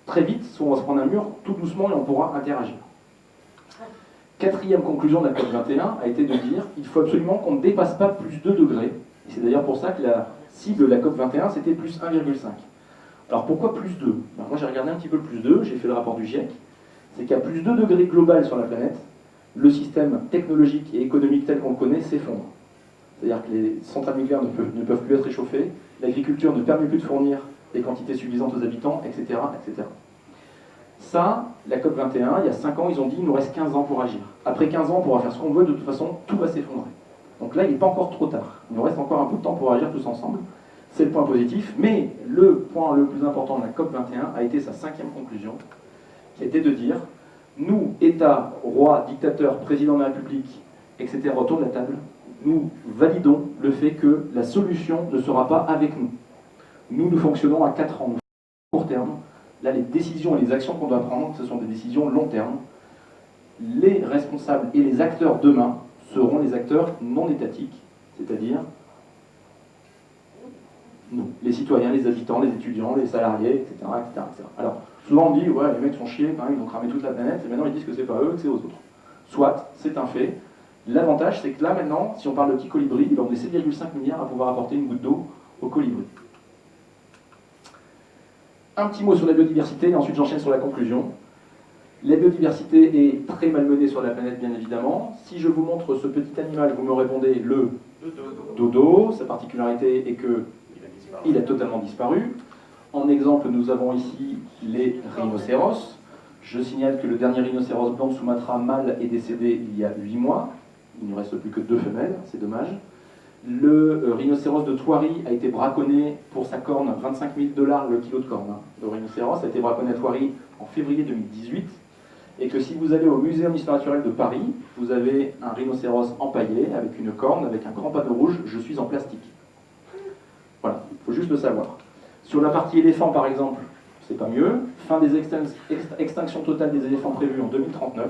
très vite, soit on va se prendre un mur tout doucement et on pourra interagir. Quatrième conclusion de la COP21 a été de dire qu'il faut absolument qu'on ne dépasse pas plus 2 degrés. Et c'est d'ailleurs pour ça que la cible de la COP21 c'était plus 1,5. Alors pourquoi plus 2 ? Moi j'ai regardé un petit peu le plus 2, j'ai fait le rapport du GIEC. C'est qu'à plus 2 degrés global sur la planète, le système technologique et économique tel qu'on le connaît s'effondre. C'est-à-dire que les centrales nucléaires ne peuvent plus être réchauffées, l'agriculture ne permet plus de fournir des quantités suffisantes aux habitants, etc., etc. Ça, la COP21, il y a 5 ans, ils ont dit il nous reste 15 ans pour agir. Après 15 ans, on pourra faire ce qu'on veut, de toute façon, tout va s'effondrer. Donc là, il n'est pas encore trop tard. Il nous reste encore un peu de temps pour agir tous ensemble. C'est le point positif. Mais le point le plus important de la COP21 a été sa 5e conclusion, qui a été de dire nous, États, rois, dictateurs, présidents de la République, etc., autour de la table, nous validons le fait que la solution ne sera pas avec nous. Nous fonctionnons à 4 ans, court terme. Là, les décisions et les actions qu'on doit prendre, ce sont des décisions long terme. Les responsables et les acteurs demain seront les acteurs non étatiques, c'est-à-dire nous, les citoyens, les habitants, les étudiants, les salariés, etc., etc., etc. Alors, souvent on dit, ouais, les mecs sont chiés, quand même, ils ont cramé toute la planète, et maintenant ils disent que c'est pas eux, que c'est aux autres. Soit, c'est un fait. L'avantage, c'est que là, maintenant, si on parle de petits colibris, on est 7,5 milliards à pouvoir apporter une goutte d'eau aux colibris. Un petit mot sur la biodiversité, et ensuite j'enchaîne sur la conclusion. La biodiversité est très malmenée sur la planète, bien évidemment. Si je vous montre ce petit animal, vous me répondez le dodo. Sa particularité est qu'il a totalement disparu. En exemple, nous avons ici les rhinocéros. Je signale que le dernier rhinocéros blanc de Sumatra mâle est décédé il y a 8 mois. Il ne reste plus que 2 femelles, c'est dommage. Le rhinocéros de Thoiry a été braconné pour sa corne, 25 000 $ le kilo de corne. Le rhinocéros a été braconné à Thoiry en février 2018. Et que si vous allez au Muséum d'histoire naturelle de Paris, vous avez un rhinocéros empaillé avec une corne, avec un grand panneau rouge, je suis en plastique. Voilà, il faut juste le savoir. Sur la partie éléphant, par exemple, c'est pas mieux. Fin des extinctions totales des éléphants prévues en 2039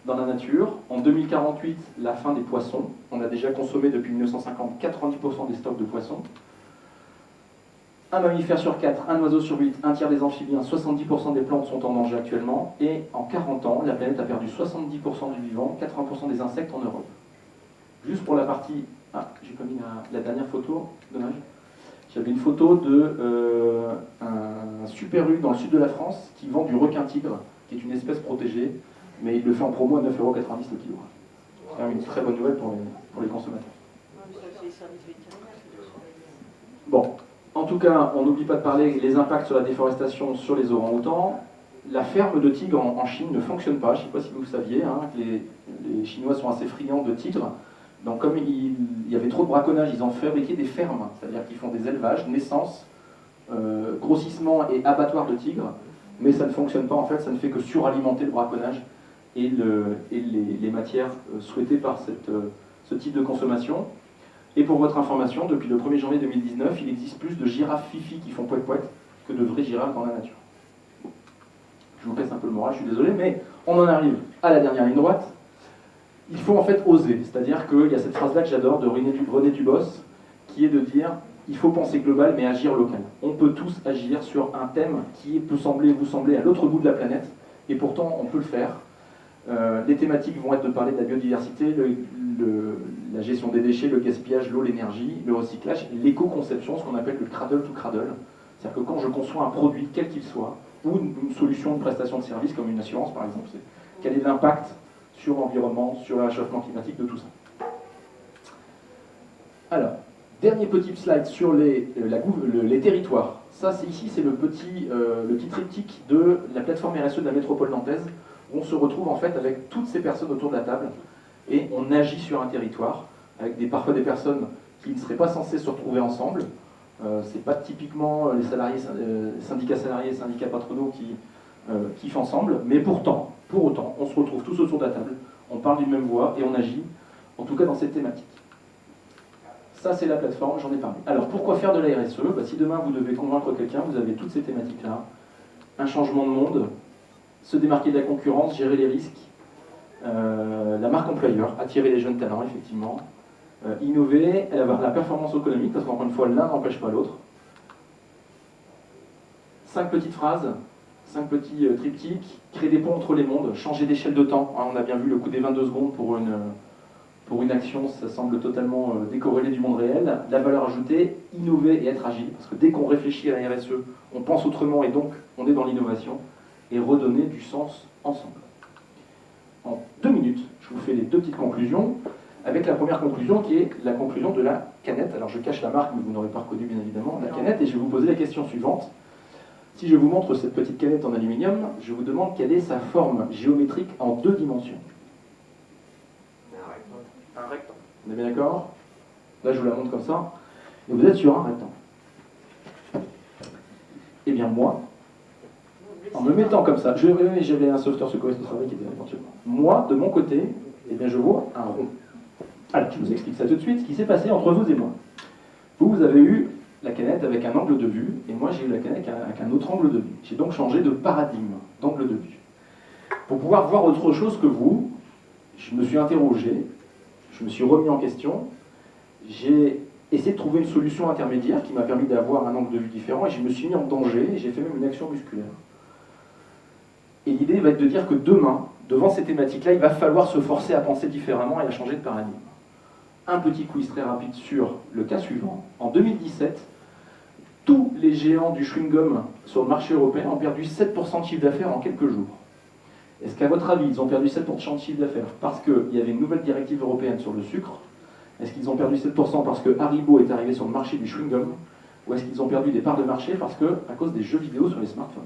dans la nature. En 2048, la fin des poissons. On a déjà consommé depuis 1950 90% des stocks de poissons. Un mammifère sur 4, un oiseau sur 8, un tiers des amphibiens, 70% des plantes sont en danger actuellement. Et en 40 ans, la planète a perdu 70% du vivant, 80% des insectes en Europe. Juste pour la partie... Ah, j'ai pas mis la dernière photo, dommage. J'avais une photo de un Super U dans le sud de la France qui vend du requin-tigre, qui est une espèce protégée, mais il le fait en promo à 9,90 € le kilo. C'est quand même une très bonne nouvelle pour les consommateurs. Bon, en tout cas, on n'oublie pas de parler des impacts sur la déforestation sur les orang-outans. La ferme de tigres en Chine ne fonctionne pas. Je ne sais pas si vous le saviez, hein, les Chinois sont assez friands de tigres. Donc comme il y avait trop de braconnage, ils ont fabriqué des fermes, c'est-à-dire qu'ils font des élevages, naissance, grossissement et abattoir de tigres, mais ça ne fonctionne pas en fait, ça ne fait que suralimenter le braconnage et les matières souhaitées par ce type de consommation. Et pour votre information, depuis le 1er janvier 2019, il existe plus de girafes fifi qui font poète-poète que de vraies girafes dans la nature. Je vous casse un peu le moral, je suis désolé, mais on en arrive à la dernière ligne droite. Il faut en fait oser, c'est-à-dire qu'il y a cette phrase-là que j'adore de René Dubos, qui est de dire il faut penser global mais agir local. On peut tous agir sur un thème qui peut vous sembler à l'autre bout de la planète, et pourtant on peut le faire. Les thématiques vont être de parler de la biodiversité, la gestion des déchets, le gaspillage, l'eau, l'énergie, le recyclage, l'éco-conception, ce qu'on appelle le cradle to cradle. C'est-à-dire que quand je conçois un produit, quel qu'il soit, ou une solution de prestation de service, comme une assurance par exemple, quel est l'impact sur l'environnement, sur le réchauffement climatique, de tout ça. Alors, dernier petit slide sur les territoires. Ça, ici, c'est le petit triptyque de la plateforme RSE de la métropole nantaise, où on se retrouve en fait avec toutes ces personnes autour de la table, et on agit sur un territoire, avec parfois des personnes qui ne seraient pas censées se retrouver ensemble. C'est pas typiquement les salariés, syndicats salariés et syndicats patronaux qui kiffent ensemble, mais pour autant, on se retrouve tous autour de la table, on parle d'une même voix et on agit, en tout cas dans cette thématique. Ça, c'est la plateforme, j'en ai parlé. Alors, pourquoi faire de la RSE? Si demain vous devez convaincre quelqu'un, vous avez toutes ces thématiques-là. Un changement de monde, se démarquer de la concurrence, gérer les risques, la marque employeur, attirer les jeunes talents, effectivement, innover, avoir la performance économique, parce qu'encore une fois, l'un n'empêche pas l'autre. 5 petites phrases, 5 petits triptyques, créer des ponts entre les mondes, changer d'échelle de temps. On a bien vu le coup des 22 secondes pour une action, ça semble totalement décorrélé du monde réel. La valeur ajoutée, innover et être agile, parce que dès qu'on réfléchit à la RSE, on pense autrement et donc on est dans l'innovation, et redonner du sens ensemble. En 2 minutes, je vous fais les 2 petites conclusions, avec la première conclusion qui est la conclusion de la canette. Alors je cache la marque, mais vous n'aurez pas reconnu bien évidemment la canette, et je vais vous poser la question suivante. Si je vous montre cette petite canette en aluminium, je vous demande quelle est sa forme géométrique en 2 dimensions. Un rectangle. On est bien d'accord? Là, je vous la montre comme ça. Et vous êtes sur un rectangle. Eh bien, moi, en me mettant comme ça, j'avais un sauveteur secouriste au travail qui était éventuellement. Moi, de mon côté, eh bien, je vois un rond. Alors, je vous explique ça tout de suite, ce qui s'est passé entre vous et moi. Vous avez eu la canette avec un angle de vue, et moi, j'ai eu la canette avec un autre angle de vue. J'ai donc changé de paradigme, d'angle de vue. Pour pouvoir voir autre chose que vous, je me suis interrogé, je me suis remis en question, j'ai essayé de trouver une solution intermédiaire qui m'a permis d'avoir un angle de vue différent, et je me suis mis en danger, et j'ai fait même une action musculaire. Et l'idée va être de dire que demain, devant ces thématiques-là, il va falloir se forcer à penser différemment et à changer de paradigme. Un petit quiz très rapide sur le cas suivant. En 2017, tous les géants du chewing-gum sur le marché européen ont perdu 7% de chiffre d'affaires en quelques jours. Est-ce qu'à votre avis, ils ont perdu 7% de chiffre d'affaires parce qu'il y avait une nouvelle directive européenne sur le sucre? Est-ce qu'ils ont perdu 7% parce que Haribo est arrivé sur le marché du chewing-gum? Ou est-ce qu'ils ont perdu des parts de marché parce que, à cause des jeux vidéo sur les smartphones?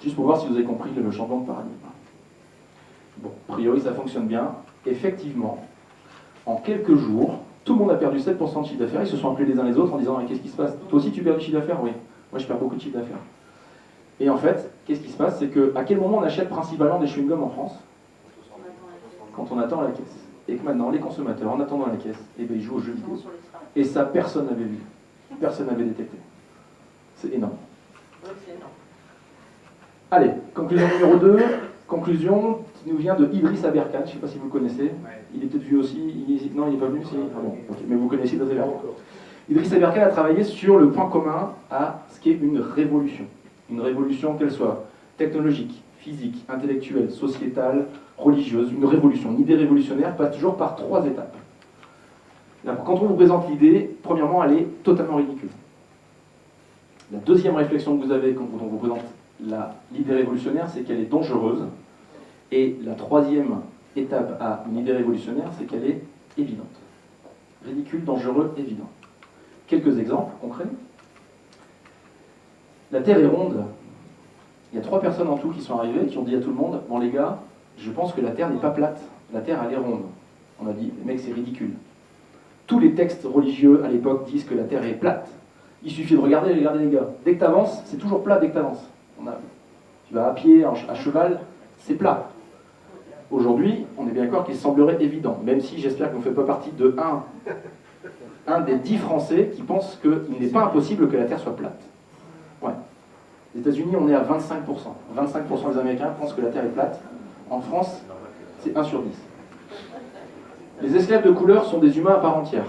Juste pour voir si vous avez compris le changement de paradigme. Bon, a priori ça fonctionne bien. Effectivement, en quelques jours, tout le monde a perdu 7% de chiffre d'affaires. Ils se sont appelés les uns les autres en disant qu'est-ce qui se passe? Toi aussi tu perds du chiffre d'affaires? Oui. Moi je perds beaucoup de chiffre d'affaires. Et en fait, qu'est-ce qui se passe? C'est qu'à quel moment on achète principalement des chewing-gums en France? Quand on attend la caisse. Et que maintenant, les consommateurs, en attendant la caisse, eh bien, ils jouent aux jeux vidéo. Et ça, personne n'avait vu. Personne n'avait détecté. C'est énorme. Allez, conclusion numéro 2. Conclusion qui nous vient de Idriss Aberkan. Je ne sais pas si vous le connaissez. Il est peut-être vu aussi. Non, il n'est pas venu. Si. Ah bon, okay. Mais vous connaissez Idriss Aberkan. Idriss Aberkan a travaillé sur le point commun à ce qu'est une révolution. Une révolution, qu'elle soit technologique, physique, intellectuelle, sociétale, religieuse. Une révolution, une idée révolutionnaire passe toujours par 3 étapes. Quand on vous présente l'idée, premièrement, elle est totalement ridicule. La deuxième réflexion que vous avez quand on vous présente l'idée révolutionnaire, c'est qu'elle est dangereuse. Et la troisième étape à une idée révolutionnaire, c'est qu'elle est évidente. Ridicule, dangereux, évident. Quelques exemples concrets. La Terre est ronde. Il y a 3 personnes en tout qui sont arrivées et qui ont dit à tout le monde, bon les gars, je pense que la Terre n'est pas plate, la Terre elle est ronde. On a dit, mec c'est ridicule. Tous les textes religieux à l'époque disent que la Terre est plate. Il suffit de regarder les gars. Dès que tu avances, c'est toujours plat dès que tu avances. Tu vas à pied, à cheval, c'est plat. Aujourd'hui, on est bien d'accord qu'il semblerait évident, même si j'espère que vous ne faites pas partie de un des 10 Français qui pensent qu'il n'est pas impossible que la Terre soit plate. Ouais. Les États-Unis, on est à 25%. 25% des Américains pensent que la Terre est plate. En France, c'est 1 sur 10. Les esclaves de couleur sont des humains à part entière.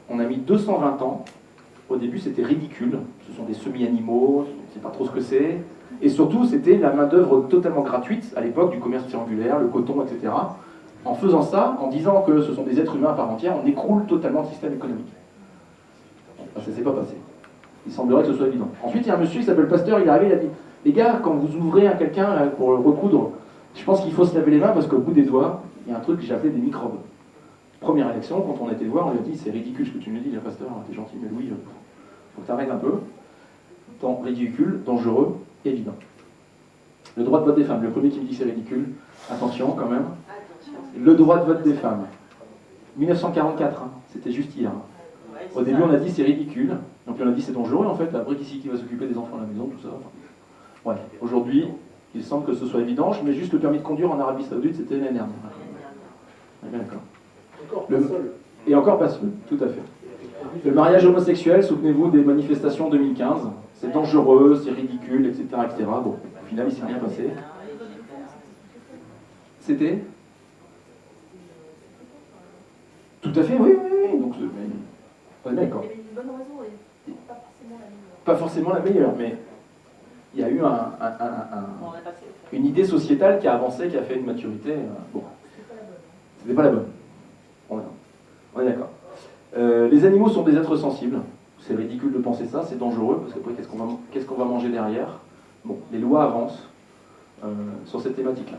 On a mis 220 ans. Au début, c'était ridicule. Ce sont des semi-animaux, on ne sait pas trop ce que c'est. Et surtout, c'était la main-d'œuvre totalement gratuite à l'époque du commerce triangulaire, le coton, etc. En faisant ça, en disant que ce sont des êtres humains à part entière, on écroule totalement le système économique. Ça ne s'est pas passé. Il semblerait que ce soit évident. Ensuite, il y a un monsieur qui s'appelle Pasteur, il est arrivé, il a dit « Les gars, quand vous ouvrez à quelqu'un pour le recoudre, je pense qu'il faut se laver les mains parce qu'au bout des doigts, il y a un truc que j'ai appelé des microbes. » Première élection, quand on était le voir, on lui a dit « C'est ridicule ce que tu me dis, le Pasteur, t'es gentil, mais oui, faut que t'arrêtes un peu. » Tant ridicule, dangereux, évident. Le droit de vote des femmes, le premier qui me dit que c'est ridicule, attention quand même. Le droit de vote des femmes. 1944, hein, c'était juste hier. Au début, on a dit c'est ridicule, donc on a dit c'est dangereux en fait, après qui va s'occuper des enfants à la maison, tout ça. Ouais. Aujourd'hui, il semble que ce soit évident. Je mets juste le permis de conduire en Arabie Saoudite, c'était l'année dernière. D'accord. Et encore pas seul, tout à fait. Le mariage homosexuel, souvenez-vous des manifestations 2015, c'est dangereux, c'est ridicule, etc., etc. Bon, au final, il s'est rien passé. C'était tout à fait, oui. Donc, on est d'accord. Il y avait une bonne raison et pas forcément la meilleure. Pas forcément la meilleure, mais il y a eu une idée sociétale qui a avancé, qui a fait une maturité. Bon, c'était pas la bonne. On est d'accord. Les animaux sont des êtres sensibles. C'est ridicule de penser ça, c'est dangereux, parce qu'après, qu'est-ce qu'on va manger derrière? Bon, les lois avancent sur cette thématique-là.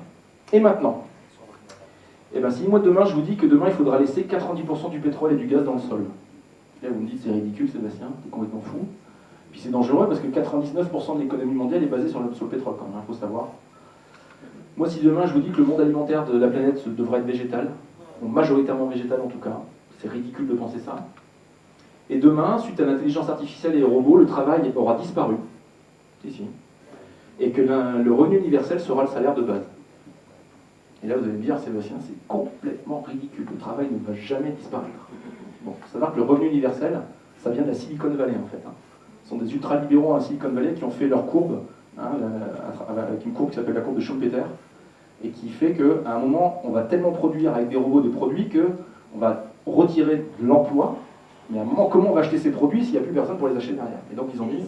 Et maintenant, eh ben, si moi demain je vous dis que demain il faudra laisser 90% du pétrole et du gaz dans le sol, là vous me dites c'est ridicule Sébastien, t'es complètement fou. Puis c'est dangereux parce que 99% de l'économie mondiale est basée sur le pétrole quand même, il faut savoir. Moi si demain je vous dis que le monde alimentaire de la planète devrait être végétal, ou majoritairement végétal en tout cas, c'est ridicule de penser ça. Et demain, suite à l'intelligence artificielle et aux robots, le travail aura disparu, ici, et que le revenu universel sera le salaire de base. Et là, vous allez me dire, Sébastien, c'est complètement ridicule. Le travail ne va jamais disparaître. Bon, il faut savoir que le revenu universel, ça vient de la Silicon Valley, en fait. Ce sont des ultra-libéraux à Silicon Valley qui ont fait leur courbe, avec une courbe qui s'appelle la courbe de Schumpeter, et qui fait qu'à un moment, on va tellement produire avec des robots des produits qu'on va retirer de l'emploi, mais à un moment, comment on va acheter ces produits s'il n'y a plus personne pour les acheter derrière? Et donc, ils ont dit,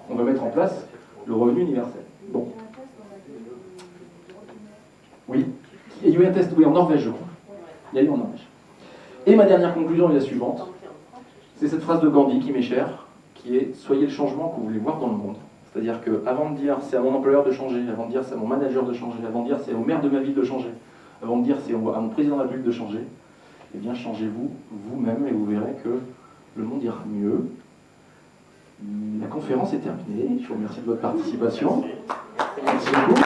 on va mettre en place le revenu universel. Bon. Oui. Il y a eu un test, oui, en Norvège, je crois. Il y a eu en Norvège. Et ma dernière conclusion est la suivante. C'est cette phrase de Gandhi qui m'est chère, qui est « Soyez le changement que vous voulez voir dans le monde ». C'est-à-dire qu'avant de dire « c'est à mon employeur de changer », avant de dire « c'est à mon manager de changer », avant de dire « c'est au maire de ma ville de changer », avant de dire « c'est à mon président de la République de changer », eh bien changez-vous vous-même et vous verrez que le monde ira mieux. La conférence est terminée. Je vous remercie de votre participation. Merci beaucoup.